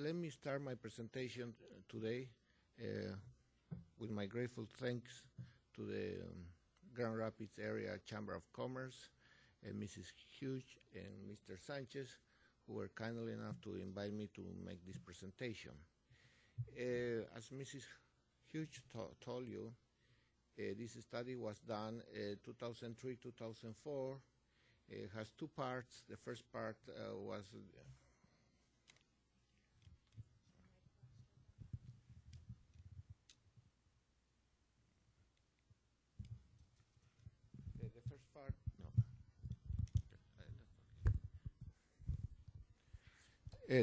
Let me start my presentation today with my grateful thanks to the Grand Rapids Area Chamber of Commerce, Mrs. Hughes and Mr. Sanchez, who were kindly enough to invite me to make this presentation. As Mrs. Hughes told you, this study was done 2003-2004. It has two parts. The first part was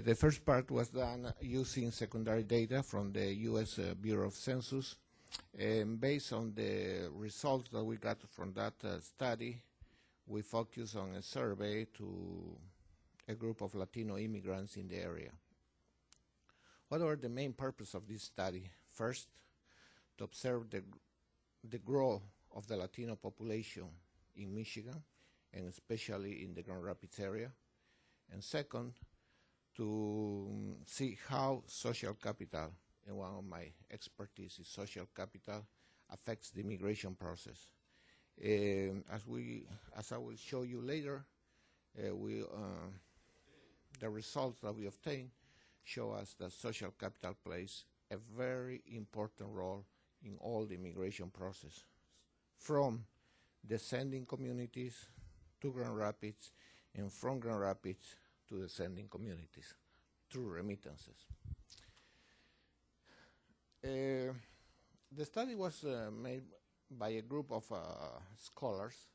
the first part was done using secondary data from the U.S. Bureau of Census. Based on the results that we got from that study, we focused on a survey to a group of Latino immigrants in the area. What were the main purpose of this study? First, to observe the growth of the Latino population in Michigan, and especially in the Grand Rapids area. And second, to see how social capital, and one of my expertise is social capital, affects the immigration process. As I will show you later, the results that we obtained show us that social capital plays a very important role in all the immigration process, from the sending communities to Grand Rapids, and from Grand Rapids to the sending communities through remittances. The study was made by a group of scholars,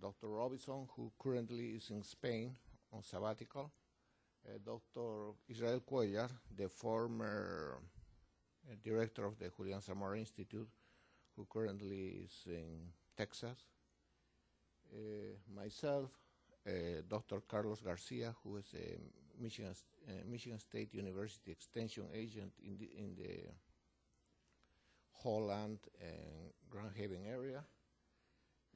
Dr. Robinson, who currently is in Spain on sabbatical, Dr. Israel Cuellar, the former director of the Julian Zamora Institute, who currently is in Texas, myself, Dr. Carlos Garcia, who is a Michigan State University Extension agent in the Holland and Grand Haven area,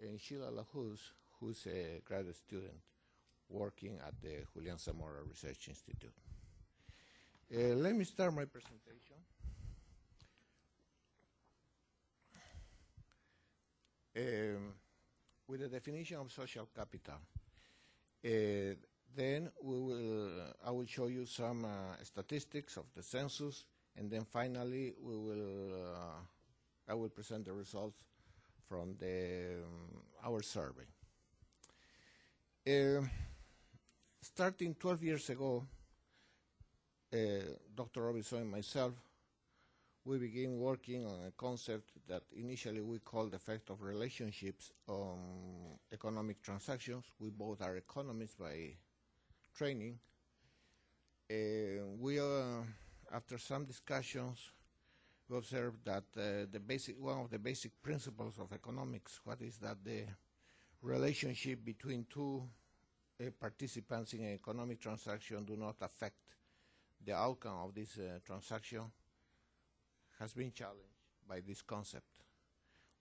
and Sheila Lahuz, who's a graduate student working at the Julian Zamora Research Institute. Let me start my presentation. With the definition of social capital. Then I will show you some statistics of the census, and then finally I will present the results from our survey. Starting 12 years ago, Dr. Robinson and myself, we began working on a concept that initially we called the effect of relationships on economic transactions. We both are economists by training. After some discussions, we observed that one of the basic principles of economics, what is that the relationship between two participants in an economic transaction do not affect the outcome of this transaction, has been challenged by this concept.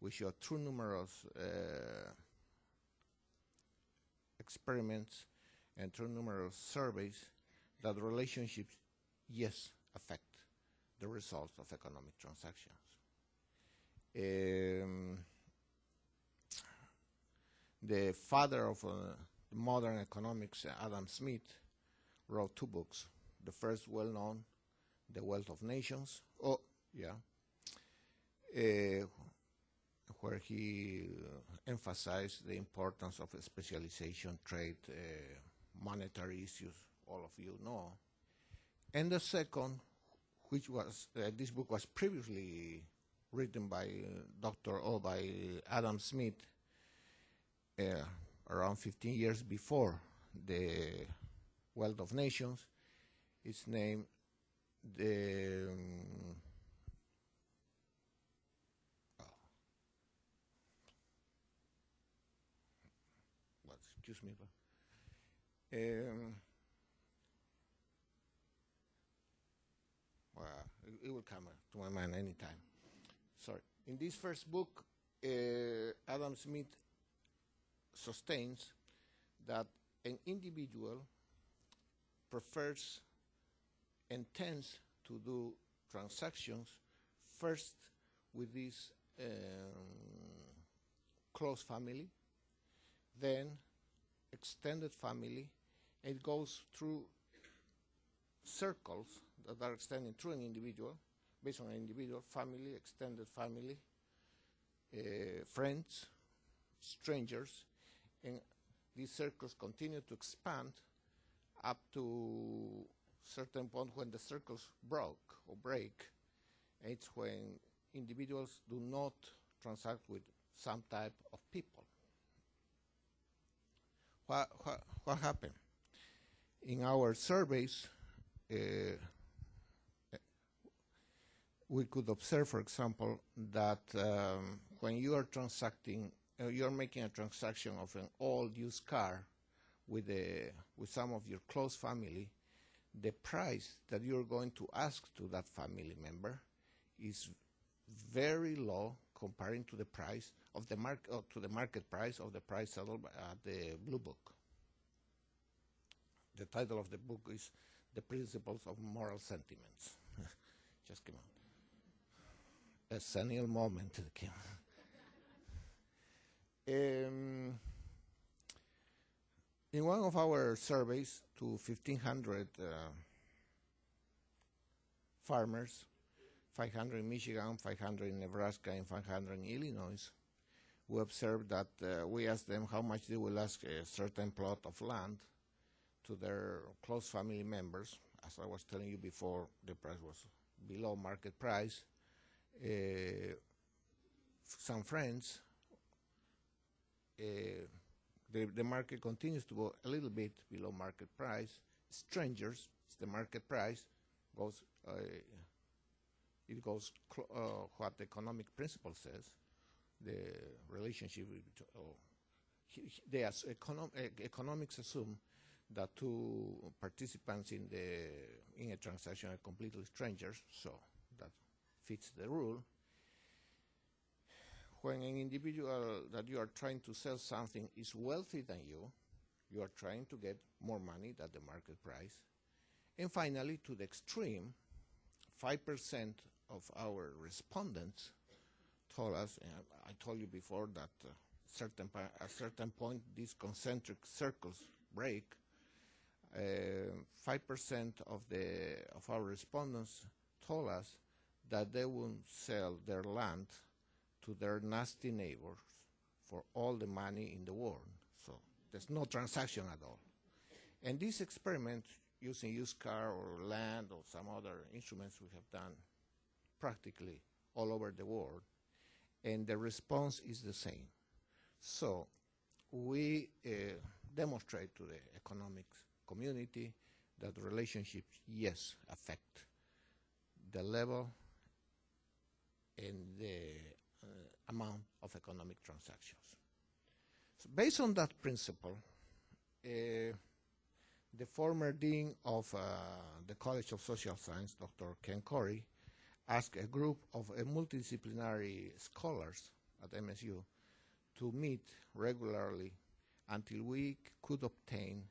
We show through numerous experiments and through numerous surveys that relationships, yes, affect the results of economic transactions. The father of modern economics, Adam Smith, wrote two books. The first, well-known, The Wealth of Nations, where he emphasized the importance of specialization, trade, monetary issues, all of you know. And the second, which was, this book was previously written by by Adam Smith around 15 years before The Wealth of Nations. It's named excuse me. It will come to my mind anytime. Sorry. In this first book, Adam Smith sustains that an individual prefers and tends to do transactions first with this close family, then extended family. It goes through circles that are extending through an individual, based on an individual, family, extended family, friends, strangers, and these circles continue to expand up to certain point when the circles broke or break. It's when individuals do not transact with some type of people. What happened? In our surveys, we could observe, for example, that when you are transacting, you are making a transaction of an old used car with some of your close family, the price that you are going to ask to that family member is very low comparing to the price of the market price of the price settled at the Blue Book. The title of the book is "The Principles of Moral Sentiments." Just came out. A senile moment came. In one of our surveys to 1,500 farmers, 500 in Michigan, 500 in Nebraska, and 500 in Illinois, we observed that we asked them how much they will ask a certain plot of land to their close family members. As I was telling you before, the price was below market price. Some friends, the market continues to go a little bit below market price. Strangers, the market price goes, what the economic principle says, the relationship, economics assume that two participants in a transaction are completely strangers, so that fits the rule. When an individual that you are trying to sell something is wealthy than you are trying to get more money than the market price. And finally, to the extreme, 5% of our respondents told us, and I told you before that at a certain point these concentric circles break. 5% of our respondents told us that they will sell their land to their nasty neighbors for all the money in the world. So there's no transaction at all. And this experiment using used car or land or some other instruments we have done practically all over the world, and the response is the same. So we demonstrate to the economics community that relationships, yes, affect the level and the amount of economic transactions. So based on that principle, the former dean of the College of Social Science, Dr. Ken Corey, asked a group of multidisciplinary scholars at MSU to meet regularly until we could obtain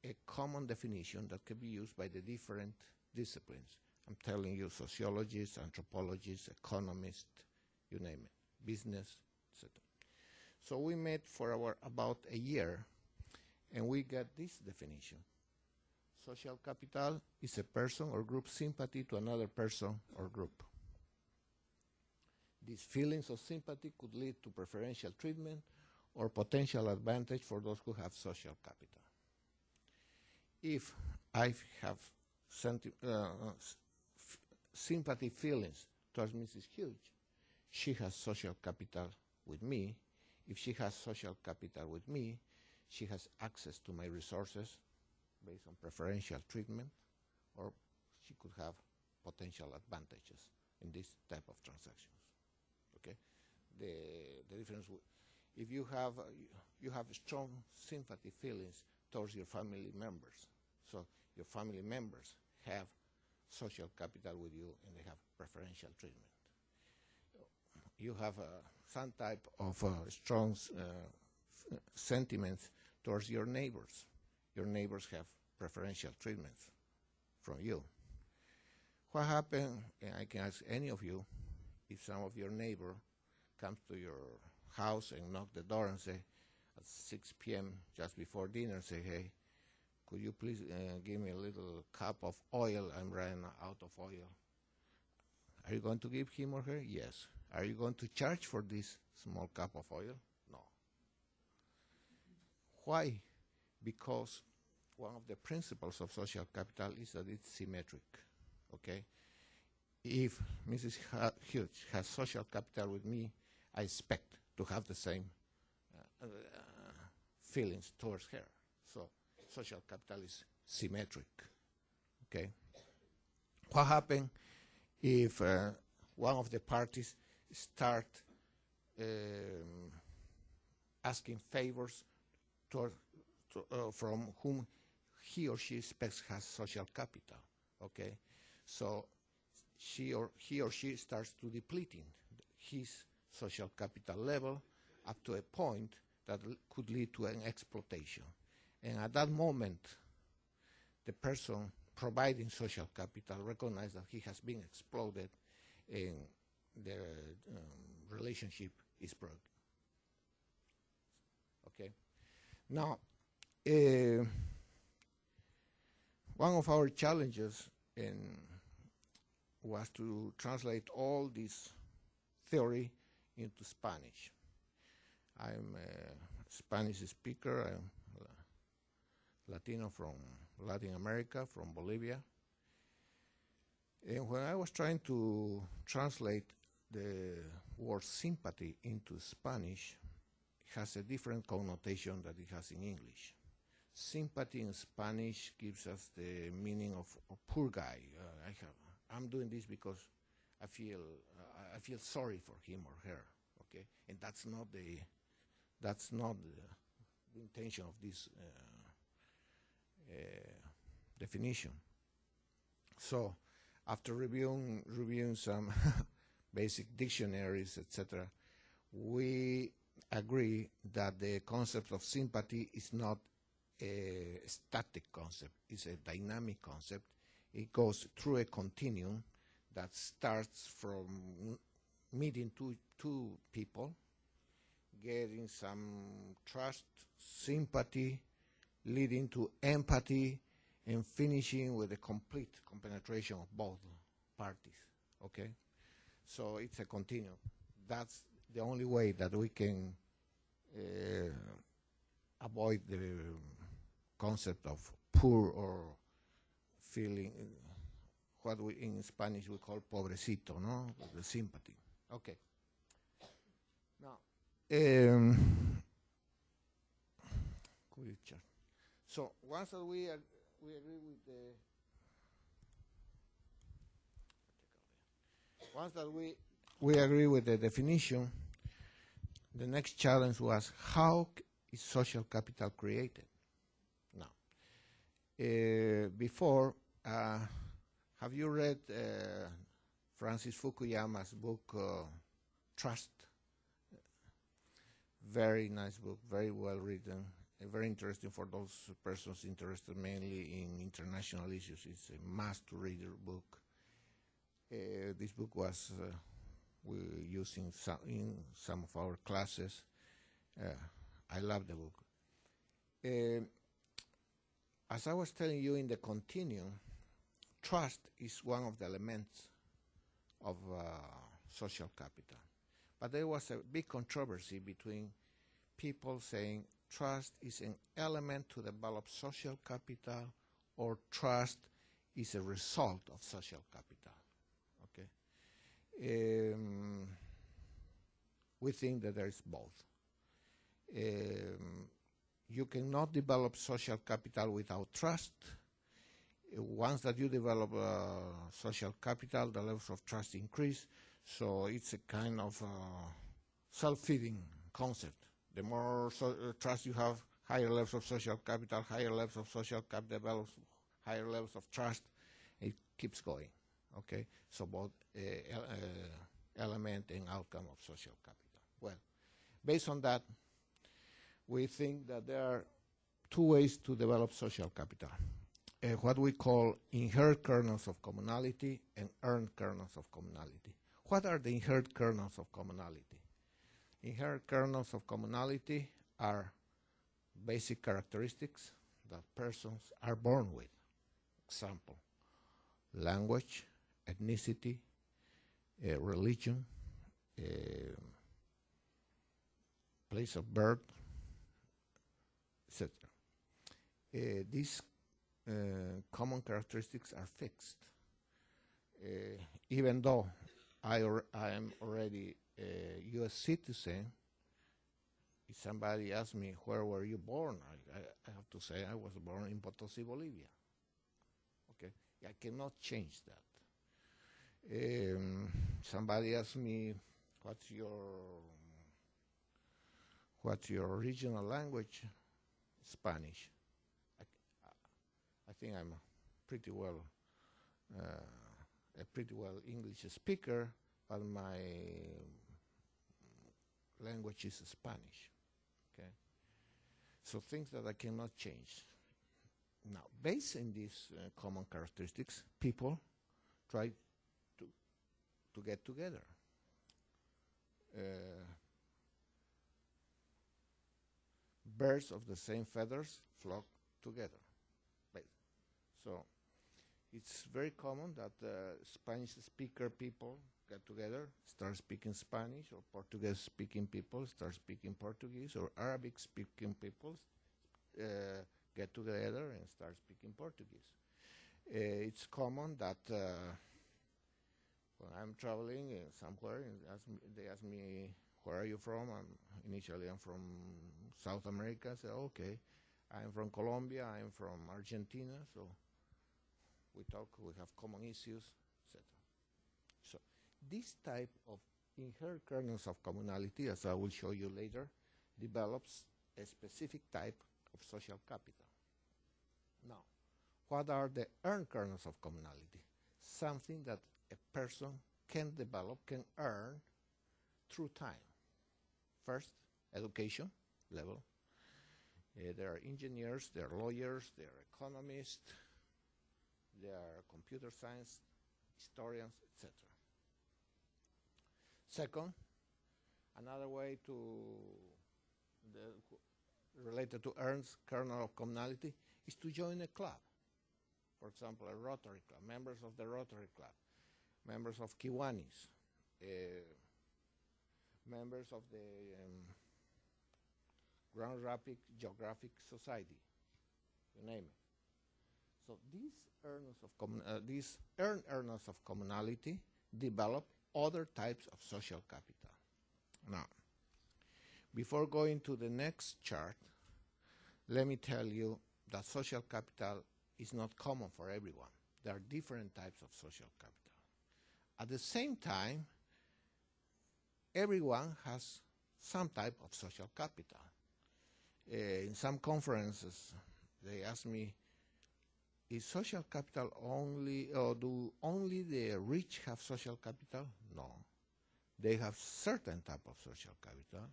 a common definition that could be used by the different disciplines. I'm telling you, sociologists, anthropologists, economists, you name it, business, etc. So we met for about a year, and we got this definition. Social capital is a person or group sympathy to another person or group. These feelings of sympathy could lead to preferential treatment or potential advantage for those who have social capital. If I have sympathy feelings towards Mrs. Hughes, she has social capital with me. If she has social capital with me, she has access to my resources based on preferential treatment, or she could have potential advantages in this type of transactions. Okay, the difference. If you have strong sympathy feelings towards your family members, so your family members have social capital with you and they have preferential treatment. You have some type of strong sentiments towards your neighbors. Your neighbors have preferential treatments from you. What happened, and I can ask any of you, if some of your neighbor comes to your house and knock the door and say, at 6 p.m. just before dinner, say, hey, could you please give me a little cup of oil? I'm running out of oil. Are you going to give him or her? Yes. Are you going to charge for this small cup of oil? No. Why? Because one of the principles of social capital is that it's symmetric. Okay? If Mrs. Hughes has social capital with me, I expect to have the same feelings towards her. So social capital is symmetric. Okay? What happens if one of the parties start asking favors from whom he or she expects has social capital? Okay? So he or she starts to depleting his social capital level up to a point that could lead to an exploitation. And at that moment, the person providing social capital recognizes that he has been exploited and the relationship is broken. Okay? Now, one of our challenges was to translate all this theory into Spanish. I'm a Spanish speaker. I'm Latino from Latin America, from Bolivia. And when I was trying to translate the word sympathy into Spanish, it has a different connotation than it has in English. Sympathy in Spanish gives us the meaning of a poor guy. I'm doing this because I feel sorry for him or her. Okay, and that's not the intention of this definition. So, after reviewing some basic dictionaries, etc., we agree that the concept of sympathy is not a static concept, it's a dynamic concept. It goes through a continuum that starts from meeting two people, getting some trust, sympathy, leading to empathy, and finishing with a complete compenetration of both parties, okay? So it's a continuum. That's the only way that we can avoid the concept of poor or feeling, what we in Spanish we call pobrecito, no? The sympathy. Okay. Now, so once that we agree with the we agree with the definition, the next challenge was how is social capital created? Now, before, have you read Francis Fukuyama's book, Trust? Very nice book, very well written, very interesting for those persons interested mainly in international issues. It's a must-read book. This book was we using in some of our classes. I love the book. As I was telling you in the continuum, trust is one of the elements of social capital. But there was a big controversy between people saying trust is an element to develop social capital or trust is a result of social capital. Okay? We think that there is both. You cannot develop social capital without trust. Once that you develop social capital, the levels of trust increase. So it's a kind of self-feeding concept. The more trust you have, higher levels of social capital, higher levels of social capital develops, higher levels of trust. It keeps going. Okay, so both element and outcome of social capital. Well, based on that, we think that there are two ways to develop social capital. what we call inherent kernels of commonality and earned kernels of commonality. What are the inherent kernels of commonality? Inherent kernels of commonality are basic characteristics that persons are born with. Example, language, ethnicity, religion, place of birth, etc. These common characteristics are fixed. Even though I am already a U.S. citizen, if somebody asks me, where were you born? I have to say I was born in Potosi, Bolivia. Okay, I cannot change that. Somebody asks me, what's your original language? Spanish. I think I'm pretty well a pretty well English speaker, but my language is Spanish. Okay, so things that I cannot change. Now, based on these common characteristics, people try to get together. Birds of the same feathers flock together. So it's very common that Spanish speaker people get together, start speaking Spanish, or Portuguese speaking people start speaking Portuguese, or Arabic speaking people get together and start speaking Portuguese. It's common that when I'm traveling somewhere, and they ask me, where are you from? Initially I'm from South America. I say, okay, I'm from Colombia, I'm from Argentina, so we talk, we have common issues, etc. So this type of inherent kernels of commonality, as I will show you later, develops a specific type of social capital. Now, what are the earned kernels of commonality? Something that a person can develop, can earn through time. First, education level. There are engineers, there are lawyers, there are economists, there are computer science, historians, etc. Second, another way related to earns kernel of commonality is to join a club. For example, a Rotary Club, members of the Rotary Club, members of Kiwanis, members of the Grand Rapids Geographic Society, you name it. So these earners of commonality develop other types of social capital. Now, before going to the next chart, let me tell you that social capital is not common for everyone. There are different types of social capital. At the same time, everyone has some type of social capital. In some conferences, they ask me, is social capital only, or do only the rich have social capital? No. They have certain type of social capital.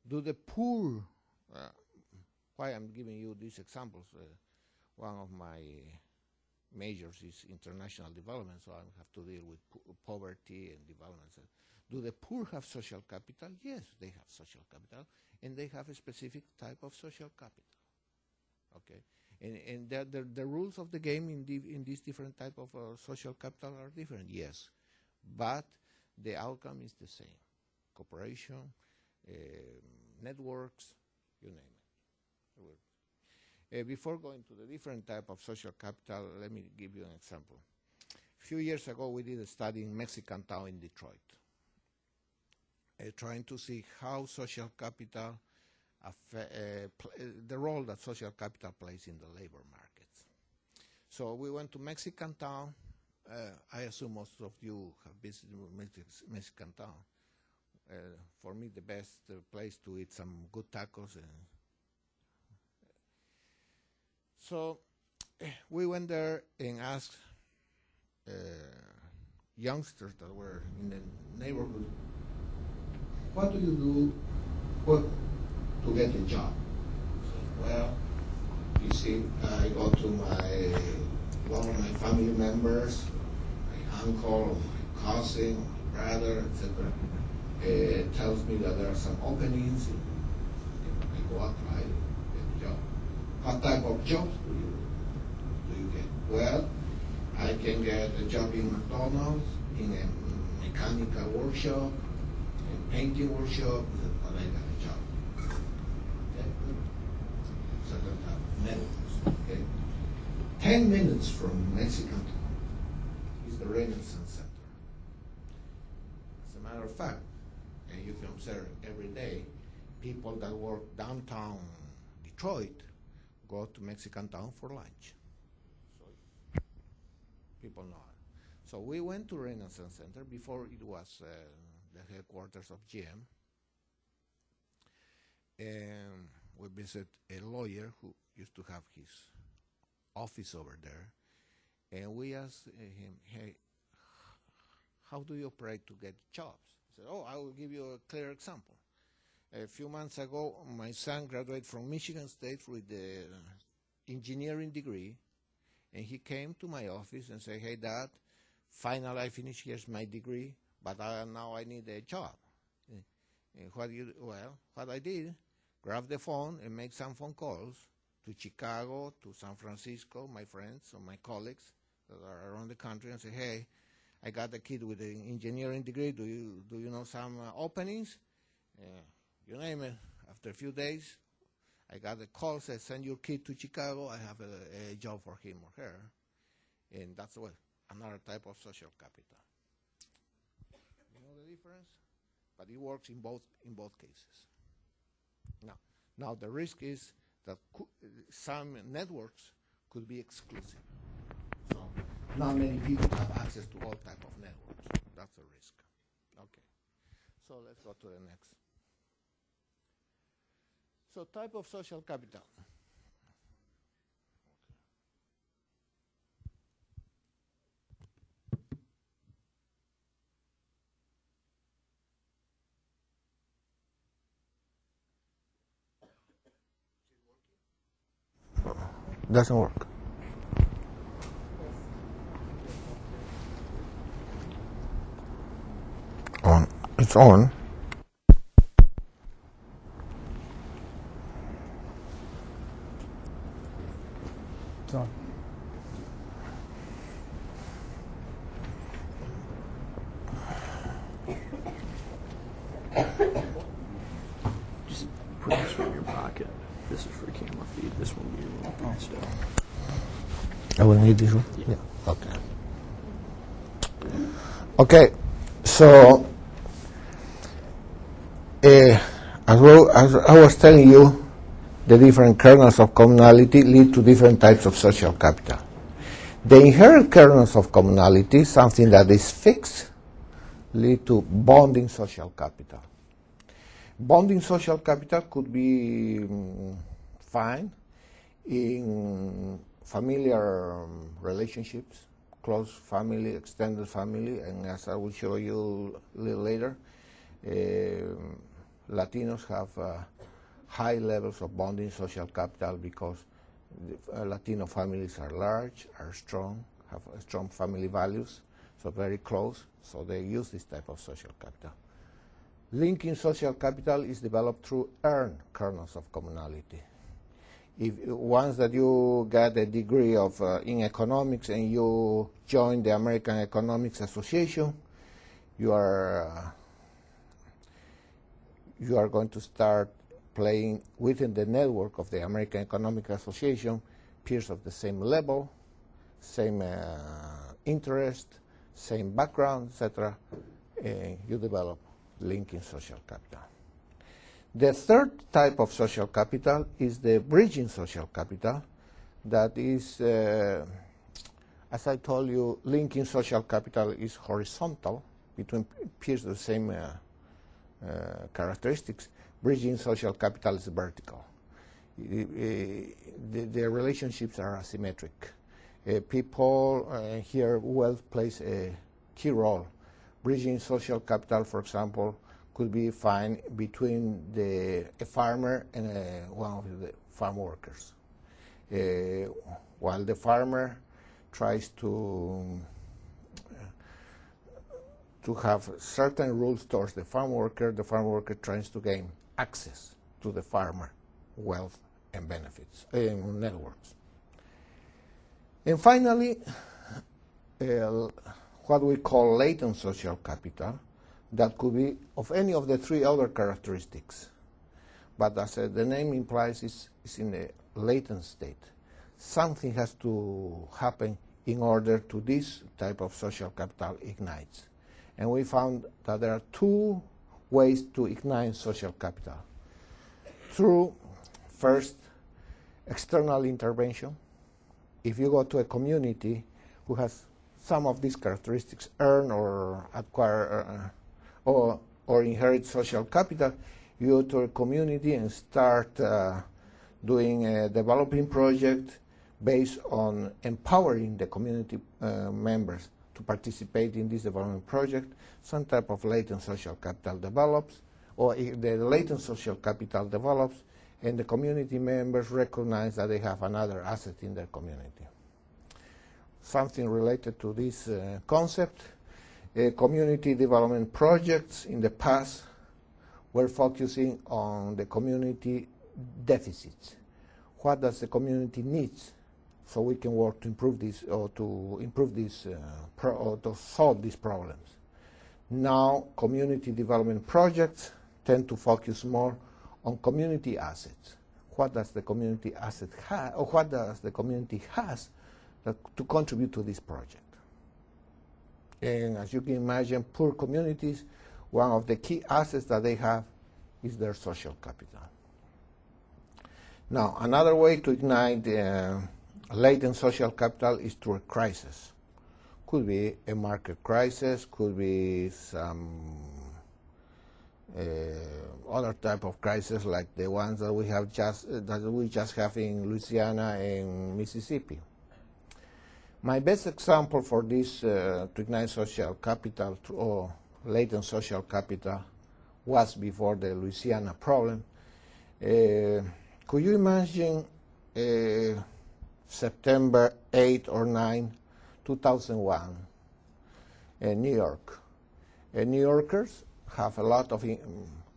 Do the poor, why I'm giving you these examples, one of my majors is international development, so I have to deal with poverty and development. Do the poor have social capital? Yes, they have social capital, and they have a specific type of social capital. Okay, and the rules of the game in these different type of social capital are different. Yes, but the outcome is the same: cooperation, networks, you name it. Before going to the different type of social capital, let me give you an example. A few years ago, we did a study in Mexican town in Detroit, trying to see how social capital, the role that social capital plays in the labor markets. So we went to Mexican town. I assume most of you have visited Mexican town. For me, the best place to eat some good tacos. So we went there and asked youngsters that were in the neighborhood, what do you do to get a job? So, well, You see, I go to one of my family members, my uncle, my cousin, my brother, etc. Tells me that there are some openings. I go apply, get a job. What type of jobs do you get? Well, I can get a job in McDonald's, in a mechanical workshop, a painting workshop, but I got a job. Okay? Certain type of networks. Okay? 10 minutes from Mexican is the Renaissance Center. As a matter of fact, and you can observe every day, people that work downtown Detroit go to Mexican Town for lunch. So people know it. So we went to Renaissance Center before it was the headquarters of GM. And we visited a lawyer who used to have his office over there. And we asked him, hey, how do you operate to get jobs? He said, oh, I will give you a clear example. A few months ago, my son graduated from Michigan State with the engineering degree, and he came to my office and said, hey, Dad, finally I finished, here's my degree, but now I need a job. And what I did, grab the phone and make some phone calls to Chicago, to San Francisco, my friends or my colleagues that are around the country, and say, hey, I got a kid with an engineering degree, do you know some openings? You name it. After a few days, I got a call, said, send your kid to Chicago, I have a job for him or her. And that's another type of social capital. You know the difference? But it works in both cases. Now the risk is that some networks could be exclusive. So not many people have access to all type of networks. That's a risk. Okay. So let's go to the next. So type of social capital. Doesn't work. On. It's on. It's on. Just put this one in your pocket. This is for camera feed. This one will be your little stuff. I will need this one? Yeah. Okay. Okay. So, as I was telling you, the different kernels of communality lead to different types of social capital. The inherent kernels of communality, something that is fixed, lead to bonding social capital. Bonding social capital could be fine in familiar relationships, close family, extended family, and as I will show you a little later, Latinos have high levels of bonding social capital because Latino families are large, are strong, have strong family values, so very close, so they use this type of social capital. Linking social capital is developed through earned kernels of communality. Once that you get a degree of in economics and you join the American Economics Association, you are going to start playing within the network of the American Economic Association, peers of the same level, same interest, same background, etc. You develop linking social capital. The third type of social capital is the bridging social capital. That is, as I told you, linking social capital is horizontal between peers of the same characteristics. Bridging social capital is vertical. The relationships are asymmetric. People here, wealth plays a key role. Bridging social capital, for example, could be fine between a farmer and one of the farm workers. while the farmer tries to have certain rules towards the farm worker tries to gain access to the farmer, wealth and benefits, networks. And finally, what we call latent social capital, that could be of any of the three other characteristics. But as the name implies, it's in a latent state. Something has to happen in order to this type of social capital ignites. And we found that there are two ways to ignite social capital. Through, first, external intervention. If you go to a community who has some of these characteristics, earn or acquire or inherit social capital, you go to a community and start doing a developing project based on empowering the community members to participate in this development project. Some type of latent social capital develops, or the latent social capital develops, and the community members recognize that they have another asset in their community. Something related to this concept, community development projects in the past were focusing on the community deficits. What does the community needs so we can work to improve this, or to improve this, or to solve these problems? Now, community development projects tend to focus more on community assets. What does the community asset have, or what does the community has to contribute to this project? And as you can imagine, poor communities, one of the key assets that they have is their social capital. Now, another way to ignite latent social capital is through a crisis. Could be a market crisis, could be some other type of crisis like the ones that we just have in Louisiana and Mississippi. My best example for this to ignite social capital or latent social capital was before the Louisiana problem. Could you imagine September 8 or 9, 2001, New York? New Yorkers have a lot of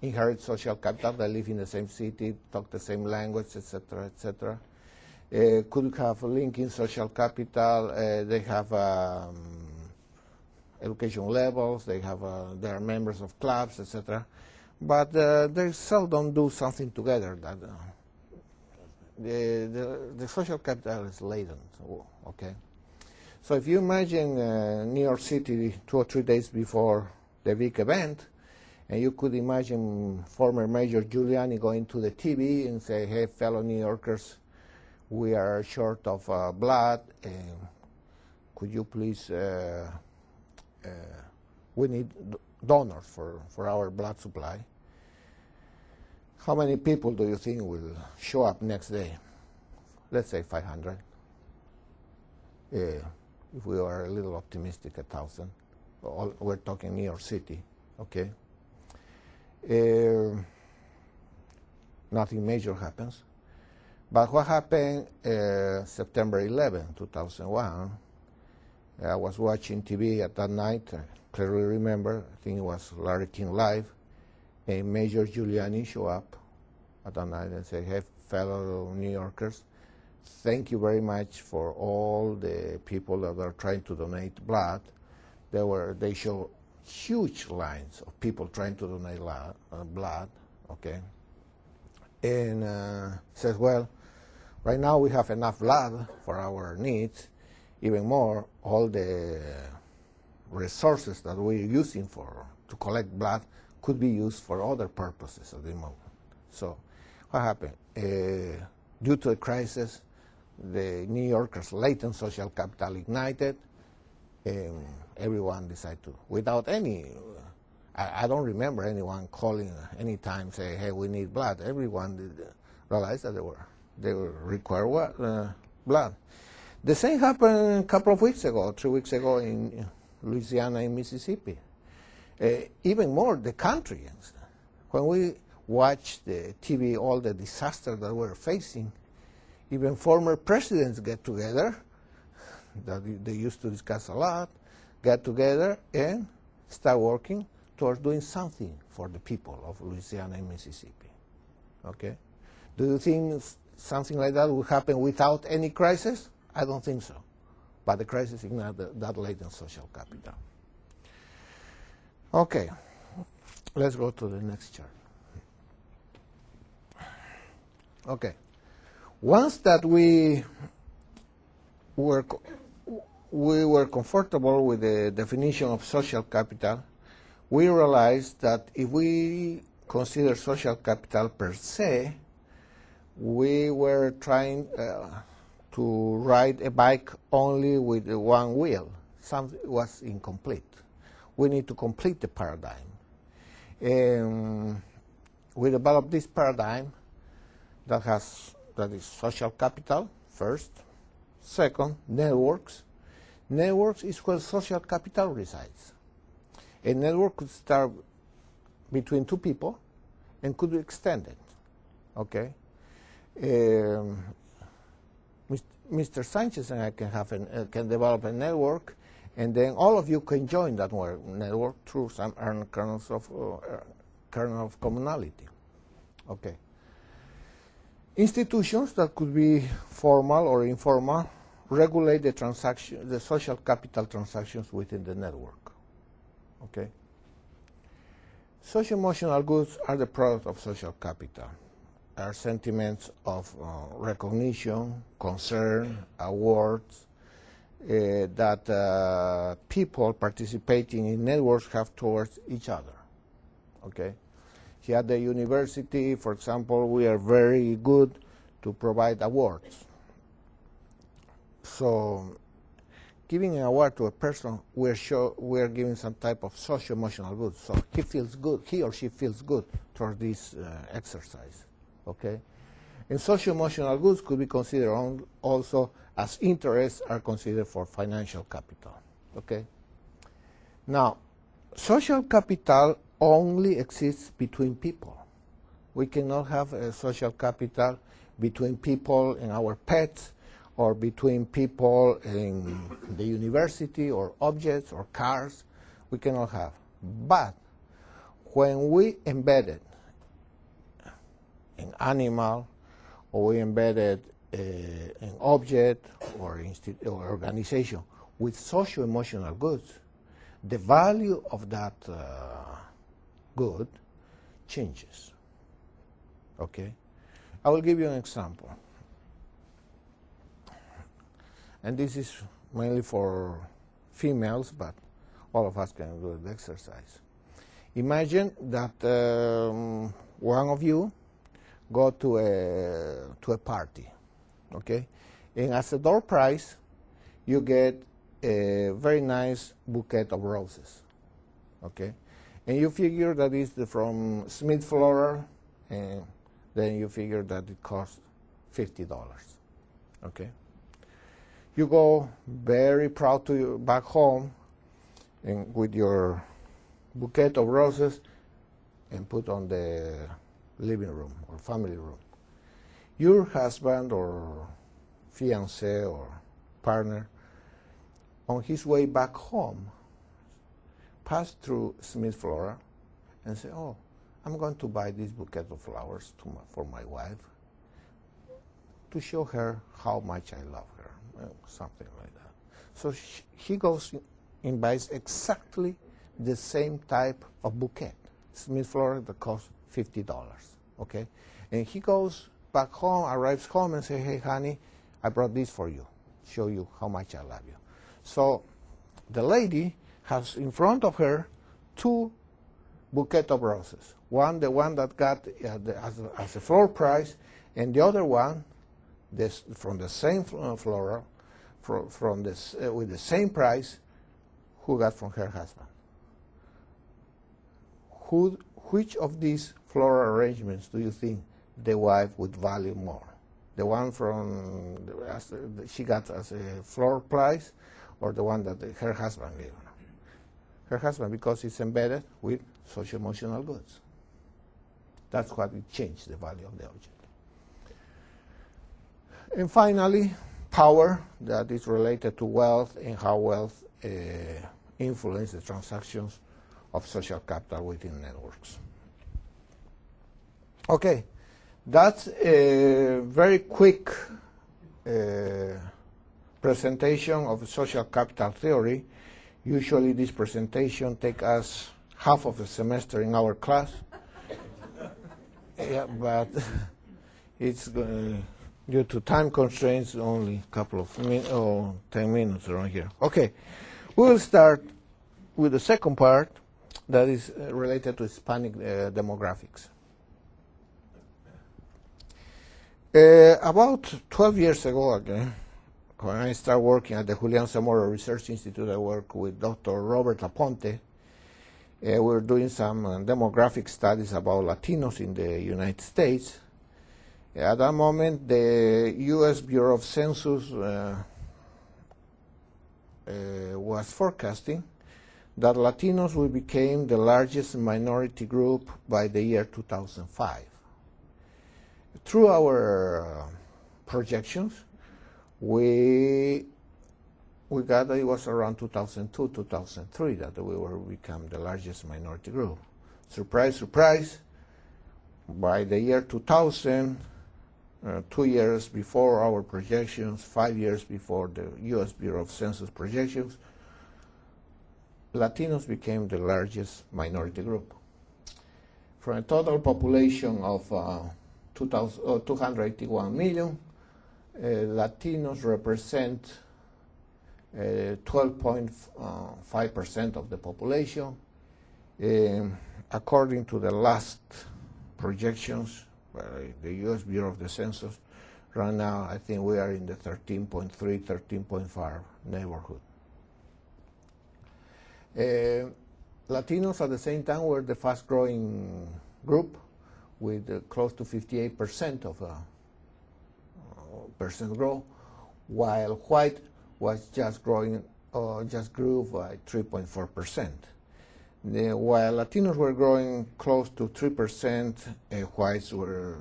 inherent social capital. They live in the same city, talk the same language, etc., etc. Could have a link in social capital. They have education levels. They are members of clubs, etc. But they seldom do something together. That the social capital is latent. Okay. So if you imagine New York City 2 or 3 days before the big event, and you could imagine former Mayor Giuliani going to the TV and say, "Hey, fellow New Yorkers, we are short of blood. Could you please, we need donors for our blood supply." How many people do you think will show up next day? Let's say 500. If we are a little optimistic, 1,000. We're talking New York City, okay? Nothing major happens. But what happened September 11, 2001, I was watching TV at that night, I clearly remember, I think it was Larry King Live, and Mayor Giuliani showed up at that night and said, "Hey, fellow New Yorkers, thank you very much for all the people that are trying to donate blood." They show huge lines of people trying to donate blood, okay? And says, "Well, right now we have enough blood for our needs. Even more, all the resources that we're using to collect blood could be used for other purposes at the moment." So what happened? Due to a crisis, the New Yorkers' latent social capital ignited, and everyone decided to, without any, I don't remember anyone calling any time, say, "Hey, we need blood." Everyone realized that they require blood. The same happened a couple of weeks ago, 3 weeks ago in Louisiana and Mississippi. Even more, the country. When we watch the TV, all the disaster that we're facing, Even former presidents get together, that they used to discuss a lot, get together and start working towards doing something for the people of Louisiana and Mississippi. Okay? Do you think something like that would happen without any crisis? I don't think so. But the crisis is not that latent social capital. Okay, let's go to the next chart. Okay, once that we were comfortable with the definition of social capital, we realized that if we consider social capital per se, we were trying to ride a bike only with one wheel. Something was incomplete. We need to complete the paradigm. We developed this paradigm that is social capital first. Second, networks. Networks is where social capital resides. A network could start between two people and could be extended. Okay. Mr. Sanchez and I can develop a network, and then all of you can join that network through some kernel of commonality. Okay. Institutions that could be formal or informal regulate the social capital transactions within the network. Okay. Social-emotional goods are the product of social capital. Are sentiments of recognition, concern, awards that people participating in networks have towards each other. Okay. Here at the university, for example, we are very good to provide awards. So, giving an award to a person, we are giving some type of social-emotional goods. So he feels good, he or she feels good towards this exercise. Okay, and social-emotional goods could be considered also as interests are considered for financial capital. Okay. Now, social capital only exists between people. We cannot have a social capital between people and our pets, or between people in the university, or objects, or cars. We cannot have. But when we embedded an animal, or we embedded an object or organization with social-emotional goods, the value of that good changes. Okay? I will give you an example. And this is mainly for females, but all of us can do the exercise. Imagine that one of you go to a party, okay? And as a door prize, you get a very nice bouquet of roses, okay? And you figure that it's from Smith Floral, and then you figure that it costs $50, okay? You go very proud to back home and with your bouquet of roses and put on the living room or family room. Your husband or fiancé or partner on his way back home passed through Smith Flora and said, oh, I'm going to buy this bouquet of flowers for my wife to show her how much I love her, something like that. So he goes and buys exactly the same type of bouquet, Smith Flora, that costs $50, okay? And he goes back home, arrives home and says, hey, honey, I brought this for you, show you how much I love you. So the lady has in front of her two bouquets of roses. One, the one that got as a floor price, and the other one, from the same floral, with the same price, who got from her husband. Which of these floral arrangements do you think the wife would value more? The one she got as a floor price, or the one that her husband gave her? Her husband, because it's embedded with social-emotional goods. That's what it changed the value of the And finally, power, that is related to wealth and how wealth influences the transactions of social capital within networks. Okay, that's a very quick presentation of social capital theory. Usually this presentation takes us half of the semester in our class. Yeah, but it's due to time constraints, only a couple of 10 minutes around here. Okay, we will start with the second part that is related to Hispanic demographics. About 12 years ago, again, when I started working at the Julian Zamora Research Institute, I worked with Dr. Robert Aponte. We were doing some demographic studies about Latinos in the United States. At that moment, the U.S. Bureau of Census was forecasting that Latinos will become the largest minority group by the year 2005. Through our projections, we got that it was around 2002, 2003 that we will become the largest minority group. Surprise, surprise, by the year 2000, 2 years before our projections, 5 years before the U.S. Bureau of Census projections, Latinos became the largest minority group. From a total population of 281 million, Latinos represent 12.5% of the population. According to the last projections by the U.S. Bureau of the Census, right now I think we are in the 13.3, 13.5 neighborhood. Latinos at the same time were the fast-growing group with close to 58% of percent growth, while white was just growing, just grew by 3.4%. While Latinos were growing close to 3%, whites were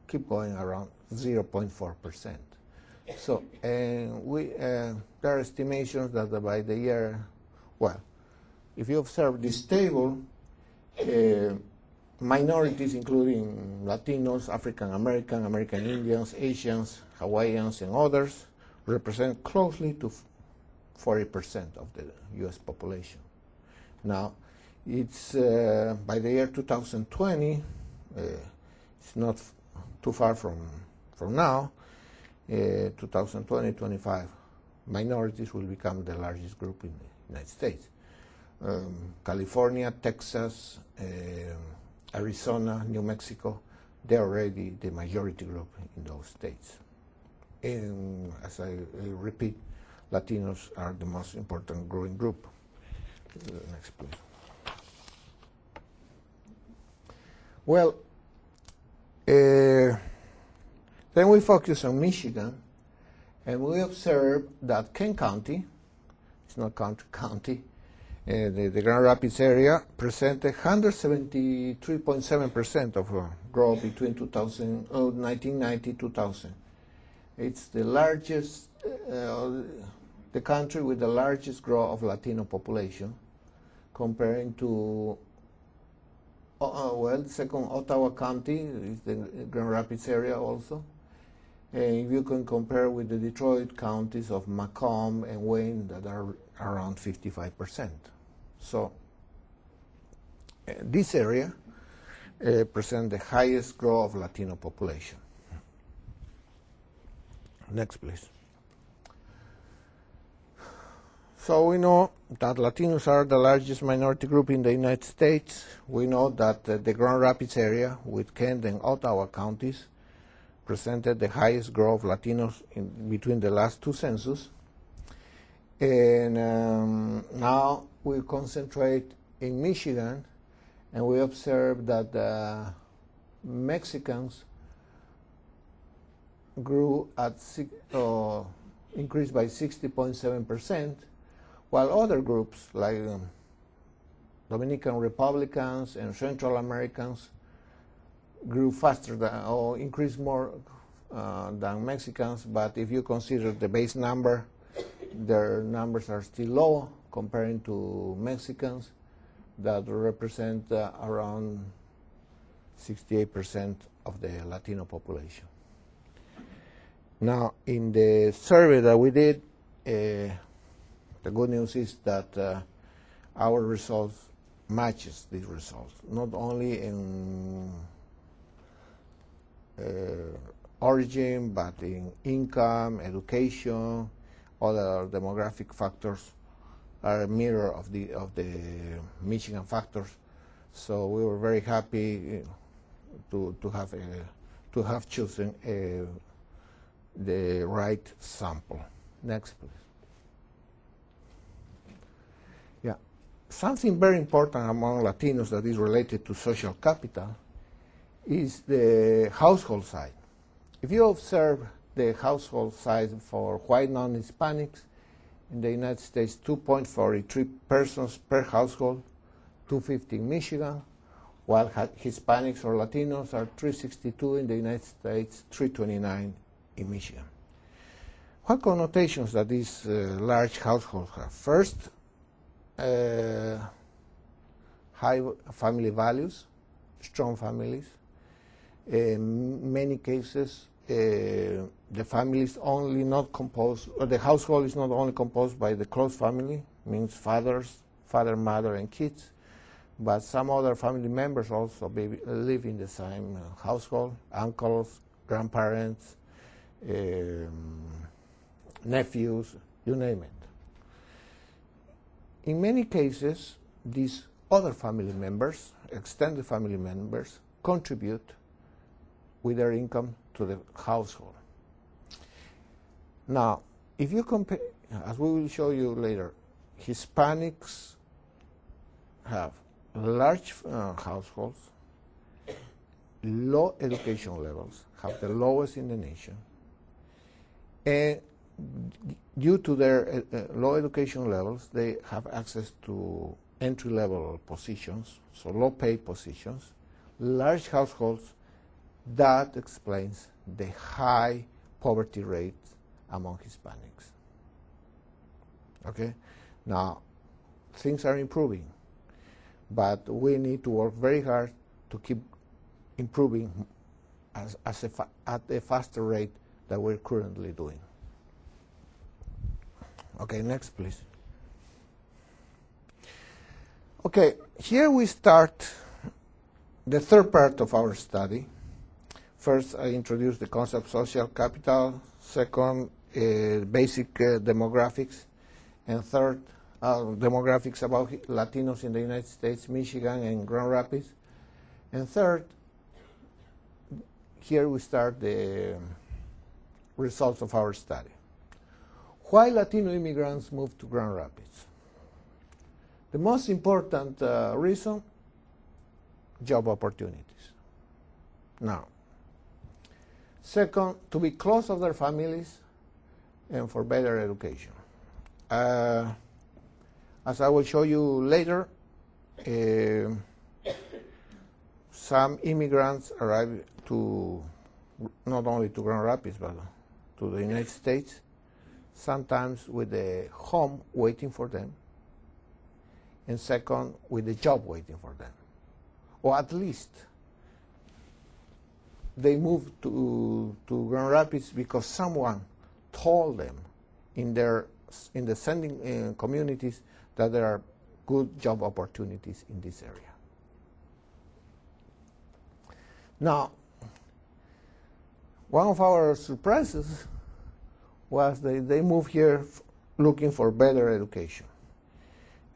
keep going around 0.4%. So there are estimations that by the year, well, if you observe this table, minorities including Latinos, African American, American Indians, Asians, Hawaiians, and others represent closely to 40% of the U.S. population. Now, it's by the year 2020, it's not too far from now, 2020-25, minorities will become the largest group in the United States. California, Texas, Arizona, New Mexico, they're already the majority group in those states. And as I repeat, Latinos are the most important growing group. Next, please. Well, then we focus on Michigan, and we observe that Kent County, it's not county, the Grand Rapids area presented 173.7% of growth between 1990-2000. It's the largest, the country with the largest growth of Latino population, comparing to, well, second Ottawa County is the Grand Rapids area also. And you can compare with the Detroit counties of Macomb and Wayne that are around 55%. So this area presents the highest growth of Latino population. Next, please. So we know that Latinos are the largest minority group in the United States. We know that the Grand Rapids area with Kent and Ottawa counties presented the highest growth of Latinos between the last two census. And now we concentrate in Michigan, and we observe that Mexicans grew at increased by 60.7%, while other groups like Dominican Republicans and Central Americans grew faster than, or increased more than Mexicans, but if you consider the base number, their numbers are still low comparing to Mexicans that represent around 68% of the Latino population. Now, in the survey that we did, the good news is that our results matches these results, not only in origin, but in income, education, other demographic factors are a mirror of the Michigan factors. So we were very happy to have chosen the right sample. Next, please. Yeah, something very important among Latinos that is related to social capital is the household size. If you observe the household size for white non-Hispanics in the United States, 2.43 persons per household, 250 in Michigan, while Hispanics or Latinos are 362 in the United States, 329 in Michigan. What connotations that these large households have? First, high family values, strong families. In many cases, the family is only not composed, or the household is not only composed by the close family, means father, mother, and kids, but some other family members also live in the same household, uncles, grandparents, nephews, you name it. In many cases, these other family members, extended family members, contribute with their income to the household. Now, if you compare, as we will show you later, Hispanics have large households, low education levels, have the lowest in the nation, and due to their low education levels, they have access to entry-level positions, so low-paid positions, large households. That explains the high poverty rate among Hispanics. Okay? Now, things are improving, but we need to work very hard to keep improving at a faster rate than we're currently doing. Okay, next, please. Okay, here we start the third part of our study. First, I introduced the concept of social capital. Second, basic demographics. And third, demographics about Latinos in the United States, Michigan, and Grand Rapids. And third, here we start the results of our study. Why Latino immigrants moved to Grand Rapids? The most important reason, job opportunities. Now, second, to be close to their families and for better education. As I will show you later, some immigrants arrive to not only to Grand Rapids, but to the United States, sometimes with a home waiting for them, and second, with a job waiting for them. Or at least they moved to Grand Rapids because someone told them in the sending communities that there are good job opportunities in this area. Now, one of our surprises was they moved here looking for better education.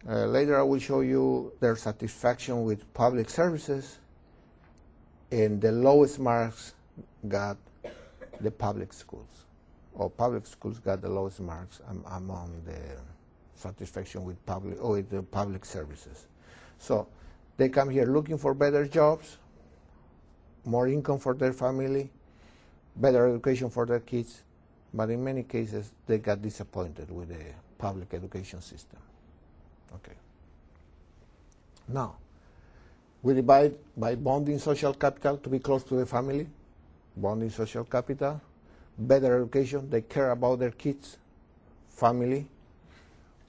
Later I will show you their satisfaction with public services, and the lowest marks got the public schools, or public schools got the lowest marks among the satisfaction with the public services. So they come here looking for better jobs, more income for their family, better education for their kids, but in many cases they got disappointed with the public education system. Okay. Now, we divide by bonding social capital to be close to the family, bonding social capital, better education, they care about their kids, family,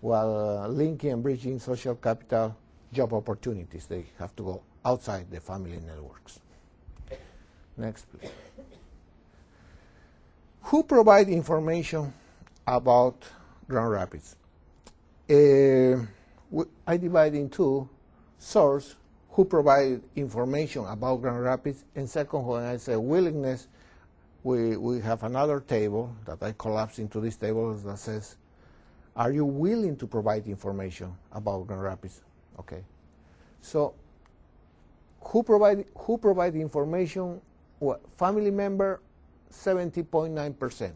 while linking and bridging social capital, job opportunities. They have to go outside the family networks. Next, please. Who provide information about Grand Rapids? I divide in two: source, who provide information about Grand Rapids, and second, when I say willingness, we have another table that I collapse into this table that says, are you willing to provide information about Grand Rapids? Okay. So who provide information? Well, family member, 70.9%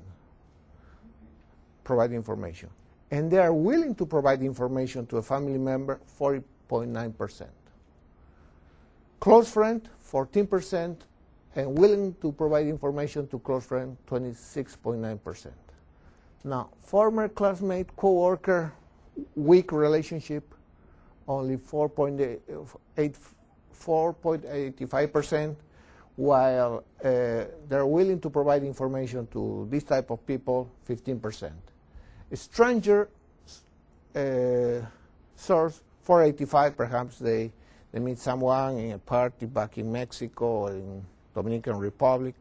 provide information. And they are willing to provide information to a family member, 40.9%. Close friend, 14%, and willing to provide information to close friend, 26.9%. Now, former classmate, co-worker, weak relationship, only 4.85%, while they're willing to provide information to this type of people, 15%. A stranger source, 485, perhaps they meet someone in a party back in Mexico or in Dominican Republic,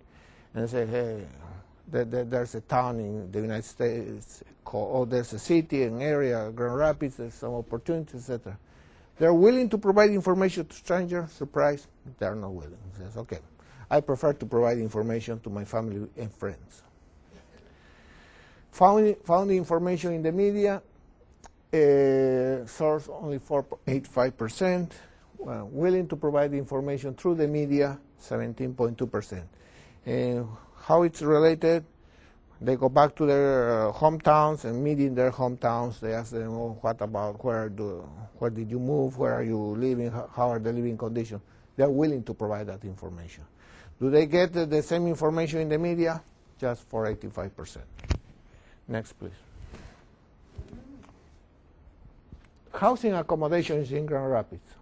and they say, hey, there's a town in the United States, or there's a city, an area, Grand Rapids, there's some opportunities, etc. They're willing to provide information to strangers, surprise, they're not willing. Says, okay, I prefer to provide information to my family and friends. Found the information in the media, source only 4.85%, willing to provide information through the media, 17.2%. How it's related? They go back to their hometowns and meet in their hometowns. They ask them, oh, what about where did you move? Where are you living? How are the living conditions? They're willing to provide that information. Do they get the same information in the media? Just for 85%. Next, please. Housing accommodations in Grand Rapids.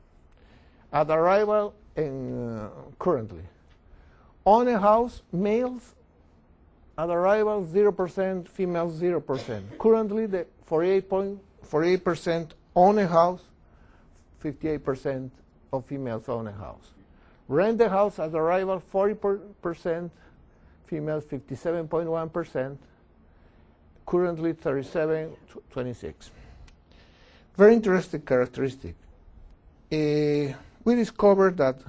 At arrival and currently. Own a house, males at arrival 0%, females 0%. Currently, the 48% own a house, 58% of females own a house. Rent a house at arrival 40%, females 57.1%, currently 37.26. Very interesting characteristic. We discovered that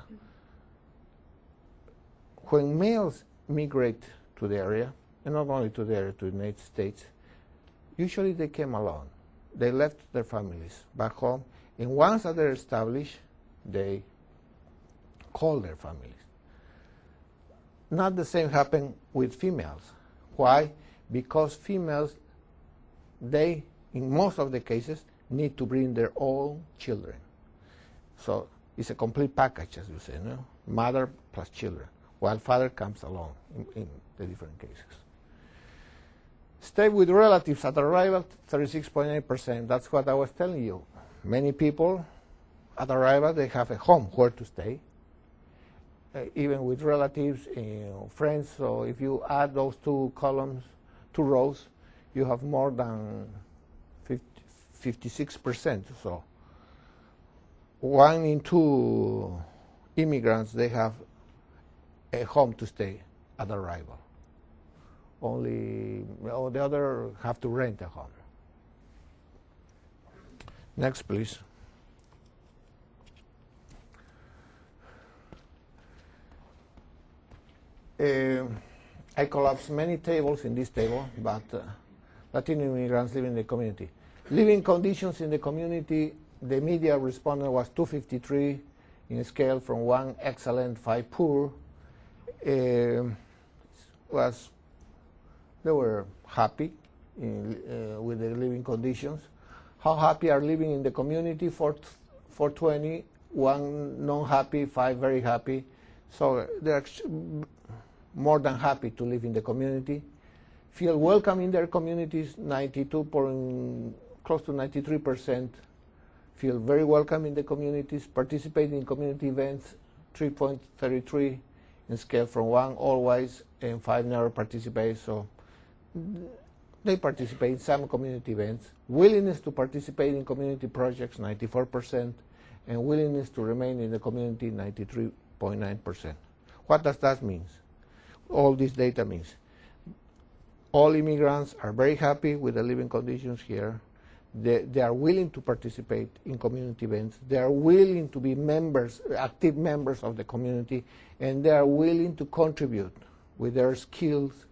when males migrate to the area, and not only to the area, to the United States, usually they came alone. They left their families back home, and once that they're established, they call their families. Not the same happened with females. Why? Because females, they, in most of the cases, need to bring their own children. So it's a complete package, as you say, no? Mother plus children, while father comes along in the different cases. Stay with relatives at arrival, 36.8%. That's what I was telling you. Many people at arrival, they have a home where to stay, even with relatives, friends. So if you add those two columns, two rows, you have more than 56%. So 1 in 2 immigrants, they have a home to stay at arrival. Only the other have to rent a home. Next, please. I collapsed many tables in this table, but Latino immigrants live in the community. Living conditions in the community, the media respondent was 253 in a scale from 1 excellent, 5 poor. They were happy with the living conditions. How happy are living in the community? 420, 1 non-happy, 5 very happy. So they're more than happy to live in the community. Feel welcome in their communities, 92, close to 93%. Feel very welcome in the communities. Participate in community events, 3.33 in scale from 1, always and 5 never participate. So they participate in some community events. Willingness to participate in community projects, 94%, and willingness to remain in the community, 93.9%. What does that mean? All this data means all immigrants are very happy with the living conditions here. They are willing to participate in community events. They are willing to be members, active members of the community, and they are willing to contribute with their skills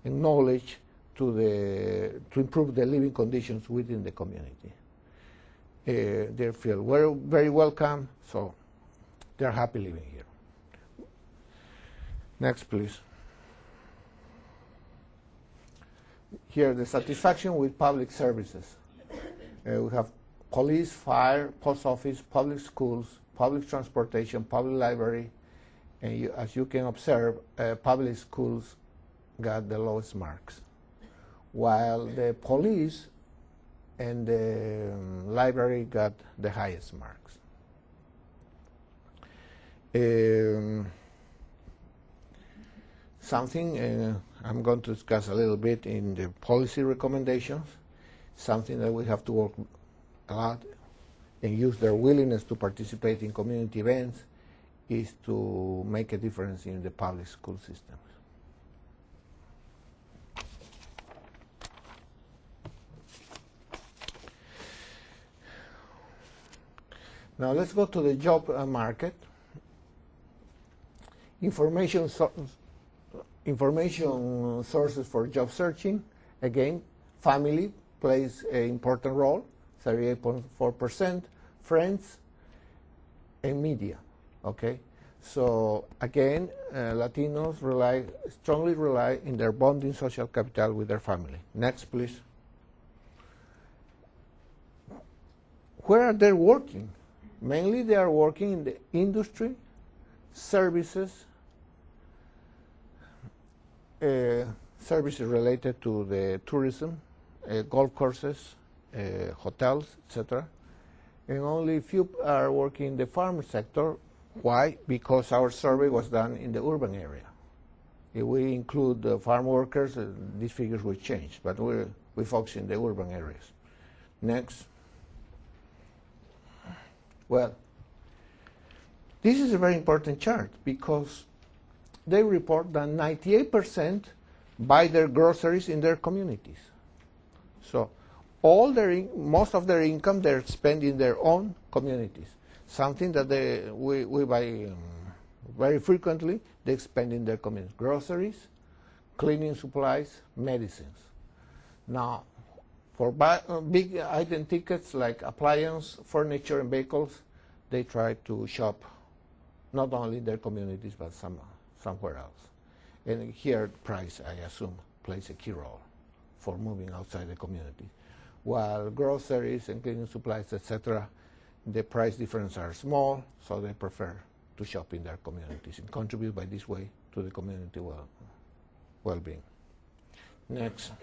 and knowledge to improve the living conditions within the community. They feel very welcome, so they're happy living here. Next, please. Here, the satisfaction with public services. We have police, fire, post office, public schools, public transportation, public library, and as you can observe, public schools got the lowest marks, while the police and the library got the highest marks. Something I'm going to discuss a little bit in the policy recommendations, something that we have to work a lot and use their willingness to participate in community events is to make a difference in the public school systems. Now let's go to the job market. Information sources for job searching. Again, family plays an important role, 38.4%, friends, and media. Okay, so again, Latinos strongly rely in their bonding social capital with their family. Next, please. Where are they working? Mainly they are working in the industry, services, services related to the tourism, golf courses, hotels, etc. And only few are working in the farm sector. Why? Because our survey was done in the urban area. If we include the farm workers, these figures will change, but we focus in the urban areas. Next. Well, this is a very important chart because they report that 98% buy their groceries in their communities. So most of their income they're spending in their own communities. Something that we buy very frequently, they spend in their communities. Groceries, cleaning supplies, medicines. Now, for big item tickets like appliance, furniture, and vehicles, they try to shop not only in their communities but somewhere else. And here, price, I assume, plays a key role for moving outside the community. While groceries and cleaning supplies, etc., the price differences are small, so they prefer to shop in their communities and contribute by this way to the community well-being. Next.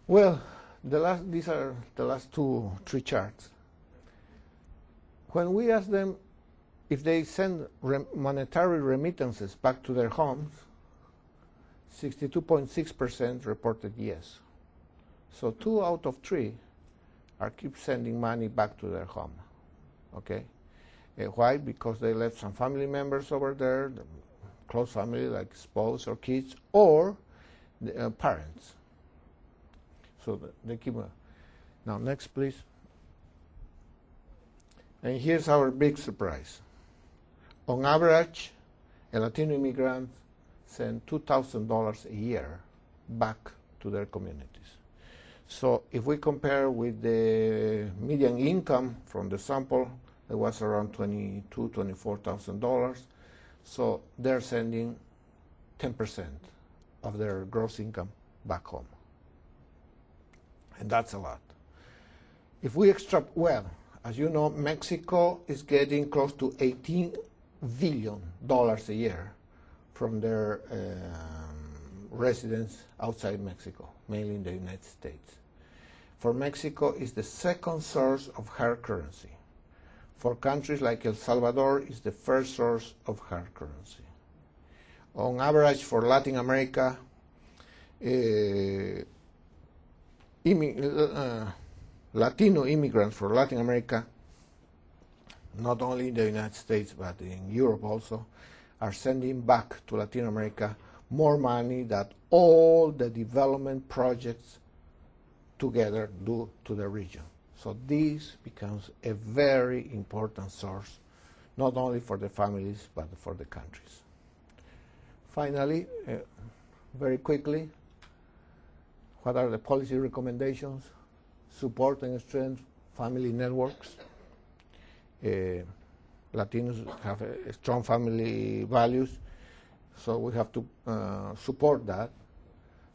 Well, these are the last 3 charts. When we ask them if they send monetary remittances back to their homes, 62.6% reported yes. So 2 out of 3 keep sending money back to their home. Okay? Why? Because they left some family members over there, close family like spouse or kids, or the, parents. So they keep. Now next, please. And here's our big surprise. On average, a Latino immigrant send $2,000 a year back to their communities. So if we compare with the median income from the sample, it was around $22,000, $24,000. So they're sending 10% of their gross income back home. And that's a lot. If we well, as you know, Mexico is getting close to $18 billion a year from their residents outside Mexico, mainly in the United States. For Mexico, it's the second source of hard currency. For countries like El Salvador, it's the first source of hard currency. On average, for Latin America, Latino immigrants for Latin America, not only in the United States but in Europe also, are sending back to Latin America more money than all the development projects together do to the region. So this becomes a very important source, not only for the families but for the countries. Finally, very quickly, what are the policy recommendations? Support and strengthen family networks. Latinos have a strong family values, so we have to support that.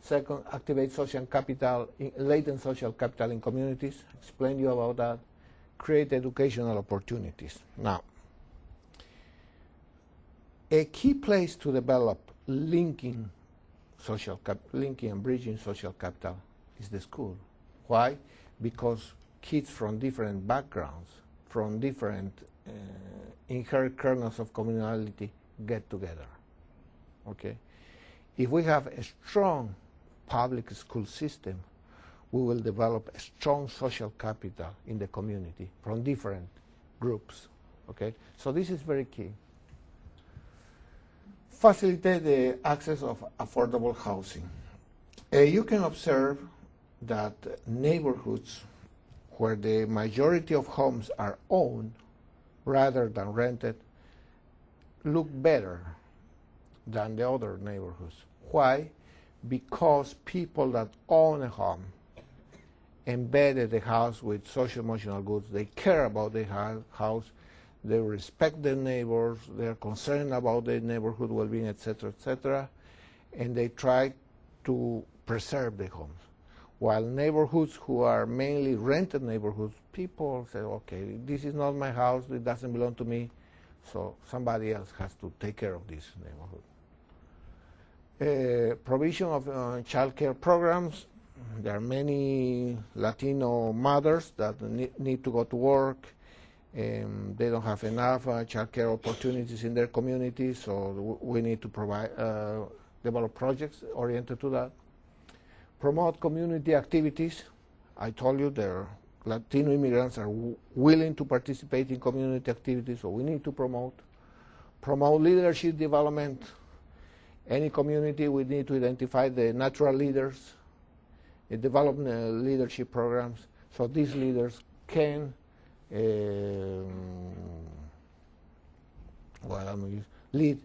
Second, activate social capital, latent social capital in communities. Explain to you about that. Create educational opportunities. Now, a key place to develop linking and bridging social capital is the school. Why? Because kids from different backgrounds, from different inherent kernels of communality get together. Okay? If we have a strong public school system, we will develop a strong social capital in the community from different groups. Okay? So this is very key. Facilitate the access of affordable housing. You can observe that neighborhoods where the majority of homes are owned rather than rented look better than the other neighborhoods. Why? Because people that own a home embedded the house with social emotional goods. They care about the house. They respect their neighbors. They're concerned about their neighborhood well-being, etc., and they try to preserve the homes. While neighborhoods who are mainly rented neighborhoods, people say, okay, this is not my house, it doesn't belong to me, so somebody else has to take care of this neighborhood. Provision of childcare programs. There are many Latino mothers that need to go to work. They don't have enough childcare opportunities in their community, so we need to provide, develop projects oriented to that. Promote community activities. I told you the Latino immigrants are willing to participate in community activities, so we need to promote. Promote leadership development. Any community, we need to identify the natural leaders, develop leadership programs, so these leaders can lead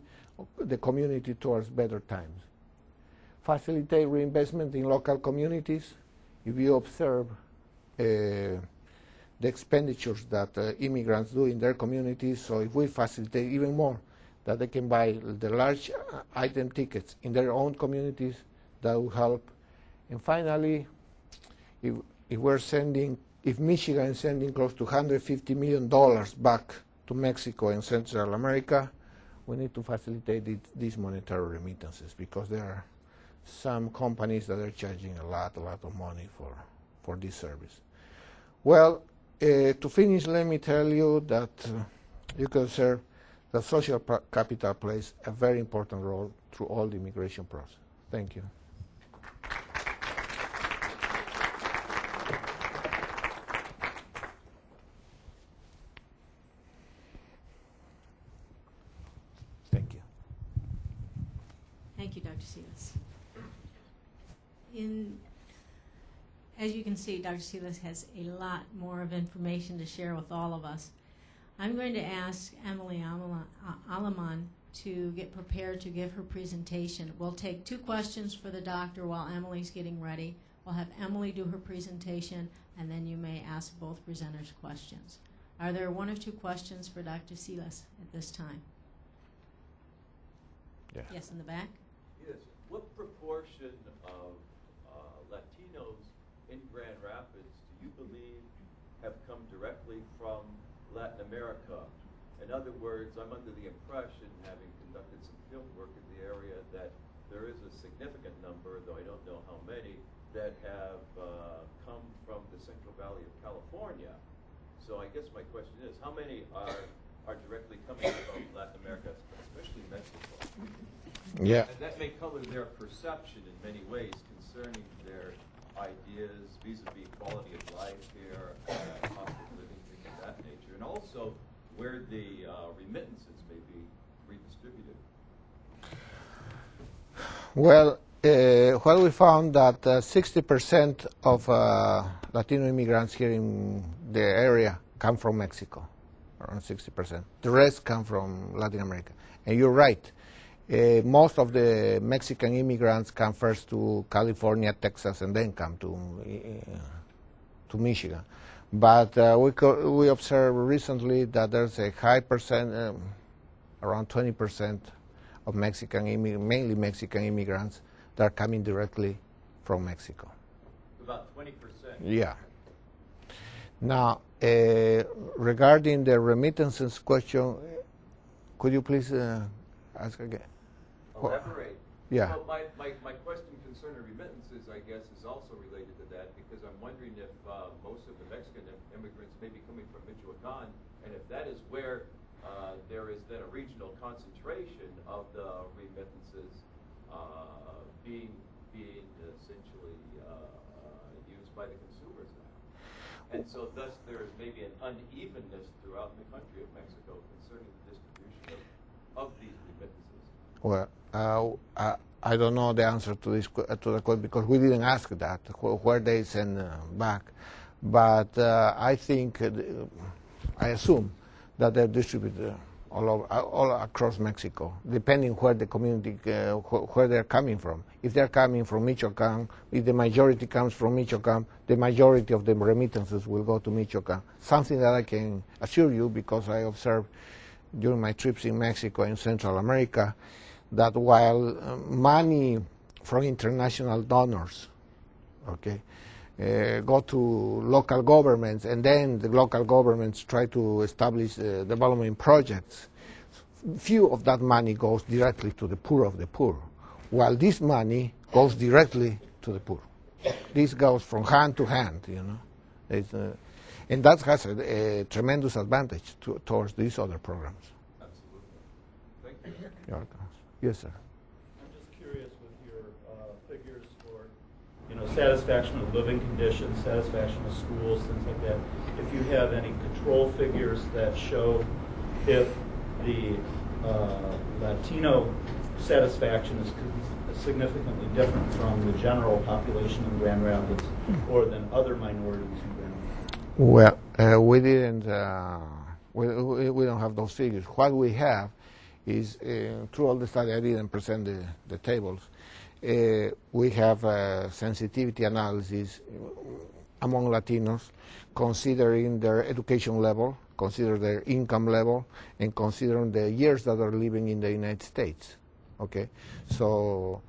the community towards better times. Facilitate reinvestment in local communities. If you observe the expenditures that immigrants do in their communities, so if we facilitate even more, that they can buy the large item tickets in their own communities, that will help. And finally, if Michigan is sending close to $150 million back to Mexico and Central America, we need to facilitate these monetary remittances, because there are some companies that are charging a lot of money for this service. Well, to finish, let me tell you that you can observe that social capital plays a very important role through all the immigration process. Thank you. Thank you. Thank you, Dr. Silas. As you can see, Dr. Silas has a lot more of information to share with all of us. I'm going to ask Emily Aleman to get prepared to give her presentation. We'll take 2 questions for the doctor while Emily's getting ready. We'll have Emily do her presentation, and then you may ask both presenters questions. Are there 1 or 2 questions for Dr. Silas at this time? Yeah. Yes, in the back? Yes. What proportion of Latinos in Grand Rapids do you believe have come directly from Latin America? In other words, I'm under the impression, having conducted some field work in the area, that there is a significant number, though I don't know how many, that have come from the Central Valley of California. So I guess my question is, how many are directly coming from Latin America, especially Mexico? Yeah. And that may color their perception in many ways concerning their ideas vis-a-vis quality of life here, cost of living, things of that nature, and also where the remittances may be redistributed. Well, what we found that 60% of Latino immigrants here in the area come from Mexico, around 60%. The rest come from Latin America. And you're right. Most of the Mexican immigrants come first to California, Texas, and then come to Michigan. But we observed recently that there's a high percent, around 20% of mainly Mexican immigrants that are coming directly from Mexico. About 20%. Yeah. Now, regarding the remittances question, could you please ask again? Elaborate. Yeah. Well, my question concerning remittances, I guess, is also related to that, because I'm wondering if most of the Mexican immigrants may be coming from Michoacan, and if that is where there is then a regional concentration of the remittances being essentially used by the consumers now. And so thus there is maybe an unevenness throughout the country of Mexico concerning the distribution of these remittances. Well, I don't know the answer to this to the question because we didn't ask that where they send back, but I think I assume that they're distributed all across Mexico, depending where the community where they're coming from. If they're coming from Michoacan, if the majority comes from Michoacan, the majority of the remittances will go to Michoacan. Something that I can assure you because I observed during my trips in Mexico and Central America, that while money from international donors, okay, go to local governments, and then the local governments try to establish development projects, few of that money goes directly to the poor of the poor, while this money goes directly to the poor. This goes from hand to hand, you know. And that has a tremendous advantage towards these other programs. Absolutely. Thank you. You're welcome. Yes, sir. I'm just curious with your figures for, satisfaction of living conditions, satisfaction of schools, things like that. If you have any control figures that show if the Latino satisfaction is significantly different from the general population in Grand Rapids or than other minorities in Grand Rapids. Well, we didn't. We don't have those figures. What we have is through all the study. I didn't present the tables. We have sensitivity analysis among Latinos, considering their education level, consider their income level, and considering the years that they're living in the United States. Okay, so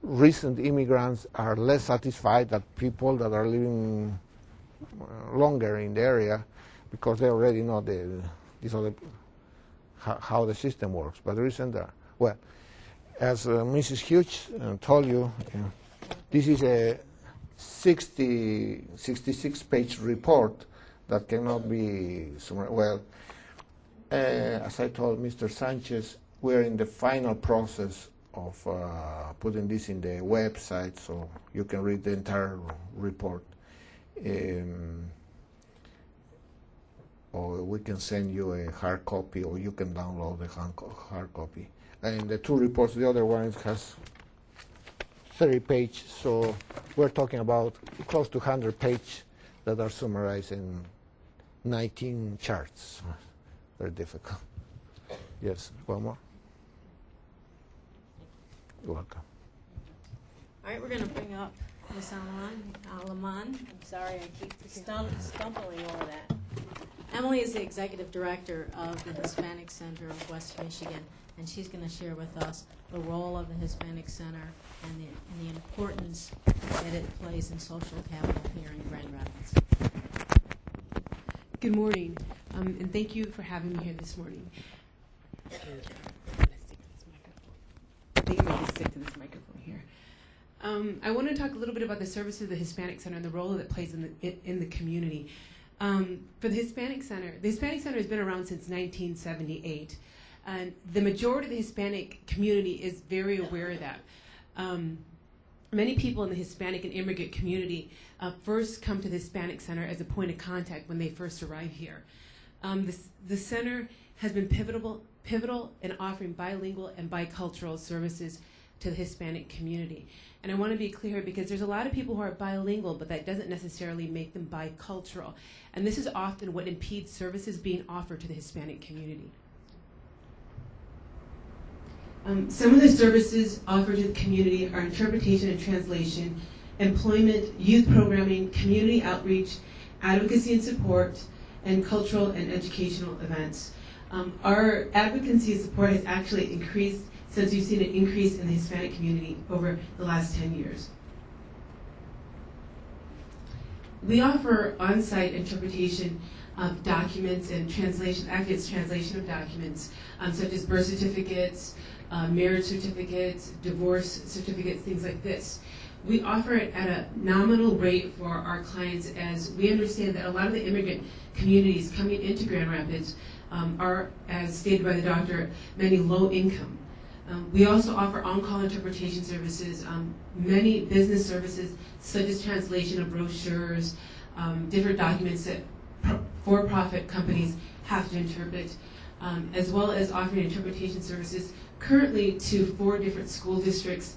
recent immigrants are less satisfied than people that are living longer in the area because they already know how the system works. But the recent, well, as Mrs. Hughes told you, this is a 66-page report that cannot be summarized. Well, as I told Mr. Sanchez, we're in the final process of putting this in the website so you can read the entire report. Or we can send you a hard copy, or you can download the hard copy. And the two reports, the other one has 30 pages, so we're talking about close to 100 pages that are summarized in 19 charts. Very difficult. Yes, one more. You're welcome. All right, we're going to bring up Ms. Alaman. I'm sorry, I keep stumbling over that. Emily is the executive director of the Hispanic Center of West Michigan, and she's going to share with us the role of the Hispanic Center and the importance that it plays in social capital here in Grand Rapids. Good morning, and thank you for having me here this morning. I think I'm going to stick to this microphone here. I want to talk a little bit about the services of the Hispanic Center and the role that it plays in the community. For the Hispanic Center has been around since 1978. And the majority of the Hispanic community is very aware of that. Many people in the Hispanic and immigrant community first come to the Hispanic Center as a point of contact when they first arrive here. The center has been pivotal in offering bilingual and bicultural services to the Hispanic community. And I want to be clear because there's a lot of people who are bilingual, but that doesn't necessarily make them bicultural. And this is often what impedes services being offered to the Hispanic community. Some of the services offered to the community are interpretation and translation, employment, youth programming, community outreach, advocacy and support, and cultural and educational events. Our advocacy and support has actually increased since we've seen an increase in the Hispanic community over the last 10 years. We offer on-site interpretation of documents and translation, actually it's translation of documents, such as birth certificates, marriage certificates, divorce certificates, things like this. We offer it at a nominal rate for our clients, as we understand that a lot of the immigrant communities coming into Grand Rapids are, as stated by the doctor, many low income. We also offer on-call interpretation services, many business services such as translation of brochures, different documents that for-profit companies have to interpret, as well as offering interpretation services currently to 4 different school districts,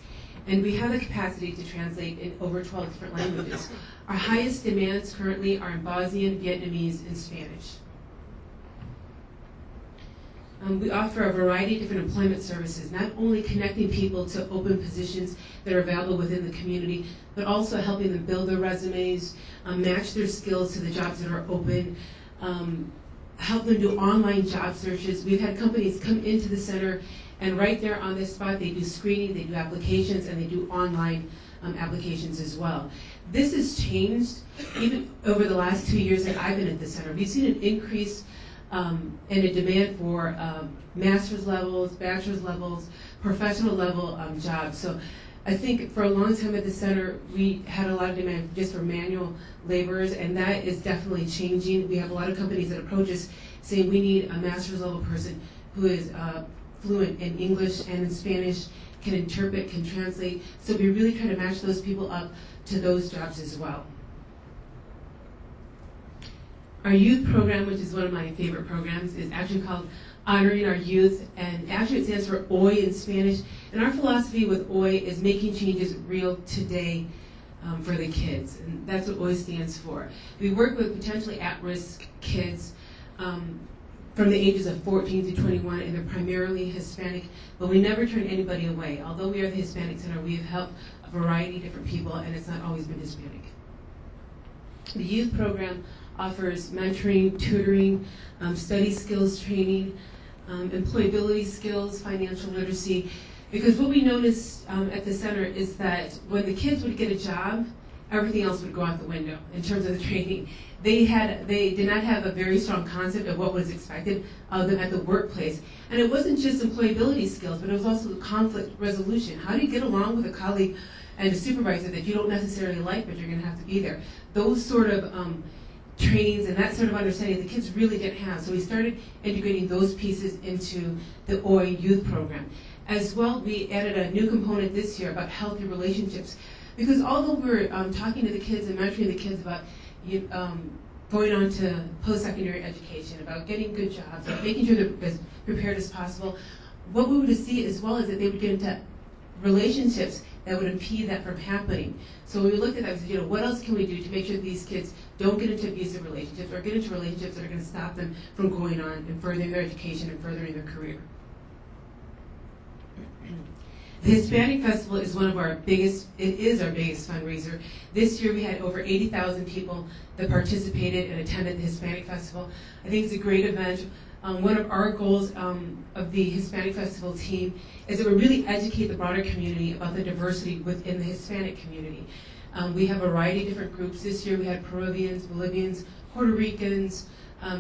and we have the capacity to translate in over 12 different languages. Our highest demands currently are in Bosnian, Vietnamese, and Spanish. We offer a variety of different employment services, not only connecting people to open positions that are available within the community, but also helping them build their resumes, match their skills to the jobs that are open, help them do online job searches. We've had companies come into the center, and right there on the spot, they do screening, they do applications, and they do online applications as well. This has changed even over the last 2 years that I've been at the center. We've seen an increase and a demand for master's levels, bachelor's levels, professional level jobs. So I think for a long time at the center, we had a lot of demand just for manual laborers, and that is definitely changing. We have a lot of companies that approach us saying we need a master's level person who is fluent in English and in Spanish, can interpret, can translate. So we really try to match those people up to those jobs as well. Our youth program, which is one of my favorite programs, is actually called Honoring Our Youth, and actually it stands for OY in Spanish. And our philosophy with OY is making changes real today for the kids, and that's what OY stands for. We work with potentially at-risk kids from the ages of 14 to 21, and they're primarily Hispanic, but we never turn anybody away. Although we are the Hispanic Center, we have helped a variety of different people, and it's not always been Hispanic. The youth program offers mentoring, tutoring, study skills training, employability skills, financial literacy, because what we noticed at the center is that when the kids would get a job, everything else would go out the window in terms of the training. They did not have a very strong concept of what was expected of them at the workplace. And it wasn't just employability skills, but it was also conflict resolution. How do you get along with a colleague and a supervisor that you don't necessarily like, but you're going to have to be there? Those sort of trainings and that sort of understanding the kids really didn't have. So we started integrating those pieces into the OY youth program. As well, we added a new component this year about healthy relationships. Because although we're talking to the kids and mentoring the kids about going on to post-secondary education, about getting good jobs, about making sure they're as prepared as possible, what we would see as well is that they would get into relationships that would impede that from happening. So we looked at that and said, what else can we do to make sure these kids don't get into abusive relationships or get into relationships that are going to stop them from going on and furthering their education and furthering their career. The Hispanic Festival is one of our biggest, it is our biggest fundraiser. This year we had over 80,000 people that participated and attended the Hispanic Festival. I think it's a great event. One of our goals of the Hispanic Festival team is that we really educate the broader community about the diversity within the Hispanic community. We have a variety of different groups. This year we had Peruvians, Bolivians, Puerto Ricans,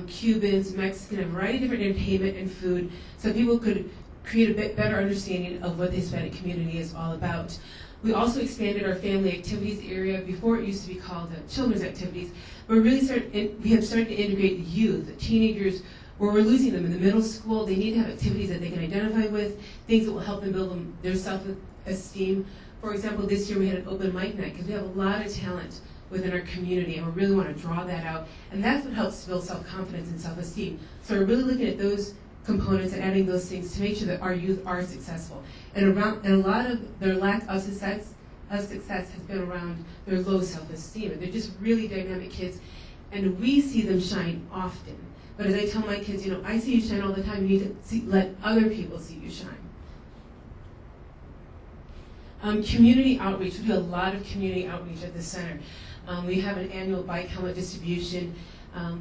Cubans, Mexican, a variety of different entertainment and food, so people could create a bit better understanding of what the Hispanic community is all about. We also expanded our family activities area. Before it used to be called children's activities, but we have started to integrate the youth. The teenagers where we're losing them in the middle school. They need to have activities that they can identify with, things that will help them build their self-esteem. For example, this year we had an open mic night because we have a lot of talent within our community, and we really want to draw that out. And that's what helps build self-confidence and self-esteem. So we're really looking at those components and adding those things to make sure that our youth are successful. And a lot of their lack of success has been around their low self-esteem. And they're just really dynamic kids, and we see them shine often. But as I tell my kids, you know, I see you shine all the time. You need to let other people see you shine. Community outreach. We do a lot of community outreach at the center. We have an annual bike helmet distribution.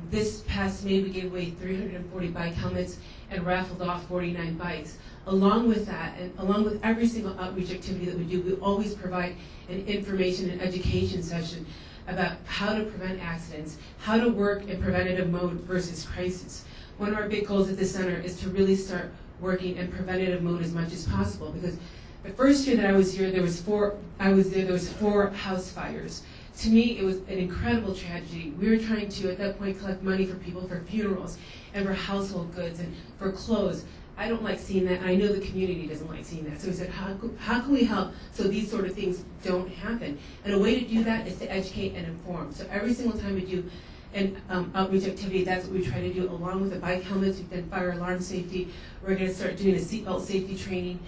This past May, we gave away 340 bike helmets and raffled off 49 bikes. Along with that, and along with every single outreach activity that we do, we always provide an information and education session about how to prevent accidents, how to work in preventative mode versus crisis. One of our big goals at the center is to really start working in preventative mode as much as possible, because the first year that I was here, there was four house fires. To me, it was an incredible tragedy. We were trying to, at that point, collect money for people for funerals and for household goods and for clothes. I don't like seeing that, and I know the community doesn't like seeing that. So we said, how can we help so these sort of things don't happen? And a way to do that is to educate and inform. So every single time we do an outreach activity, that's what we try to do, along with the bike helmets. We've done fire alarm safety. We're going to start doing a seatbelt safety training.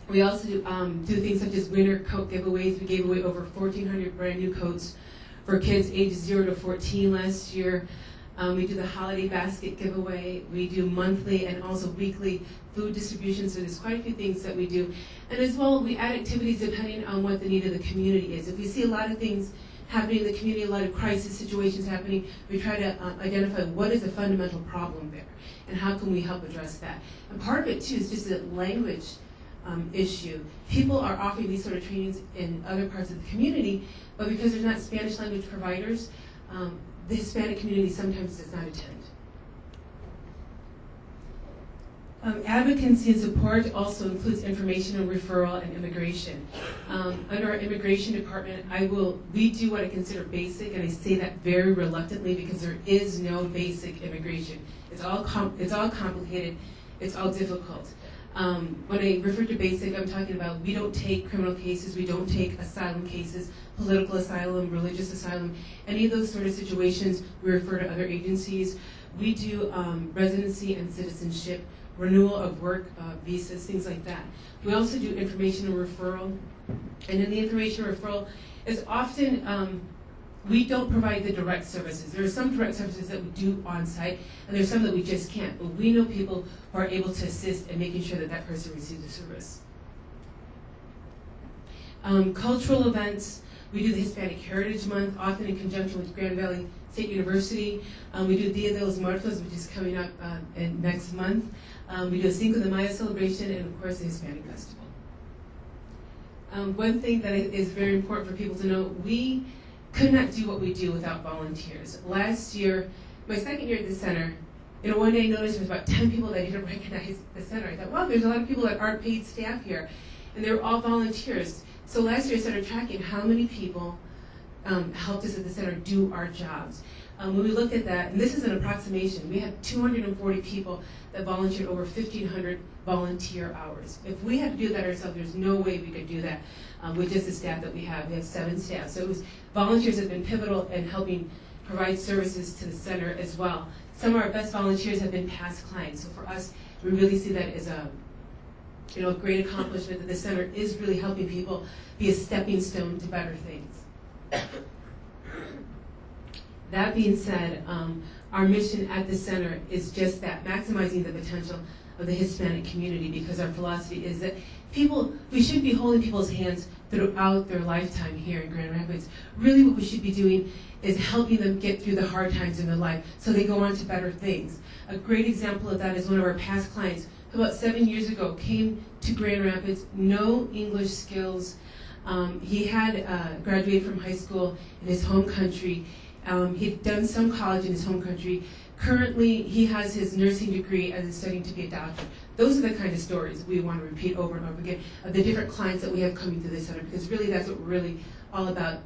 We also do things such as winter coat giveaways. We gave away over 1,400 brand new coats for kids ages 0 to 14 last year. We do the holiday basket giveaway. We do monthly and also weekly food distribution, so there's quite a few things that we do. And as well, we add activities depending on what the need of the community is. If we see a lot of things happening in the community, a lot of crisis situations happening, we try to identify what is the fundamental problem there and how can we help address that. And part of it, too, is just a language issue. People are offering these sort of trainings in other parts of the community, but because there's not Spanish language providers, the Hispanic community sometimes does not attend. Advocacy and support also includes information and referral and immigration. Under our immigration department, we do what I consider basic, and I say that very reluctantly because there is no basic immigration. It's all complicated. It's all difficult. When I refer to basic, I'm talking about we don't take criminal cases, we don't take asylum cases, political asylum, religious asylum, any of those sort of situations. We refer to other agencies. We do residency and citizenship, renewal of work visas, things like that. We also do information and referral. And in the information referral is often, we don't provide the direct services. There are some direct services that we do on site, and there's some that we just can't. But we know people who are able to assist in making sure that that person receives the service. Cultural events, we do the Hispanic Heritage Month, often in conjunction with Grand Valley State University. We do Dia de los Muertos, which is coming up next month. We do a Cinco de Mayo celebration, and of course the Hispanic Festival. One thing that is very important for people to know, we could not do what we do without volunteers. Last year, my second year at the center, one day I noticed there was about 10 people that didn't recognize the center. I thought, well, there's a lot of people that aren't paid staff here, and they were all volunteers. So last year I started tracking how many people helped us at the center do our jobs. When we looked at that, and this is an approximation, we had 240 people that volunteered over 1,500 volunteer hours. If we had to do that ourselves, there's no way we could do that with just the staff that we have. We have 7 staff. So volunteers have been pivotal in helping provide services to the center as well. Some of our best volunteers have been past clients. So for us, we really see that as a great accomplishment that the center is really helping people be a stepping stone to better things. That being said, our mission at the center is just that, maximizing the potential of the Hispanic community, because our philosophy is that we should be holding people's hands throughout their lifetime here in Grand Rapids. Really what we should be doing is helping them get through the hard times in their life so they go on to better things. A great example of that is one of our past clients who about 7 years ago came to Grand Rapids, no English skills. He had graduated from high school in his home country. He'd done some college in his home country. Currently, he has his nursing degree and is studying to be a doctor. Those are the kind of stories we want to repeat over and over again of the different clients that we have coming to this center, because really that's what we're really all about.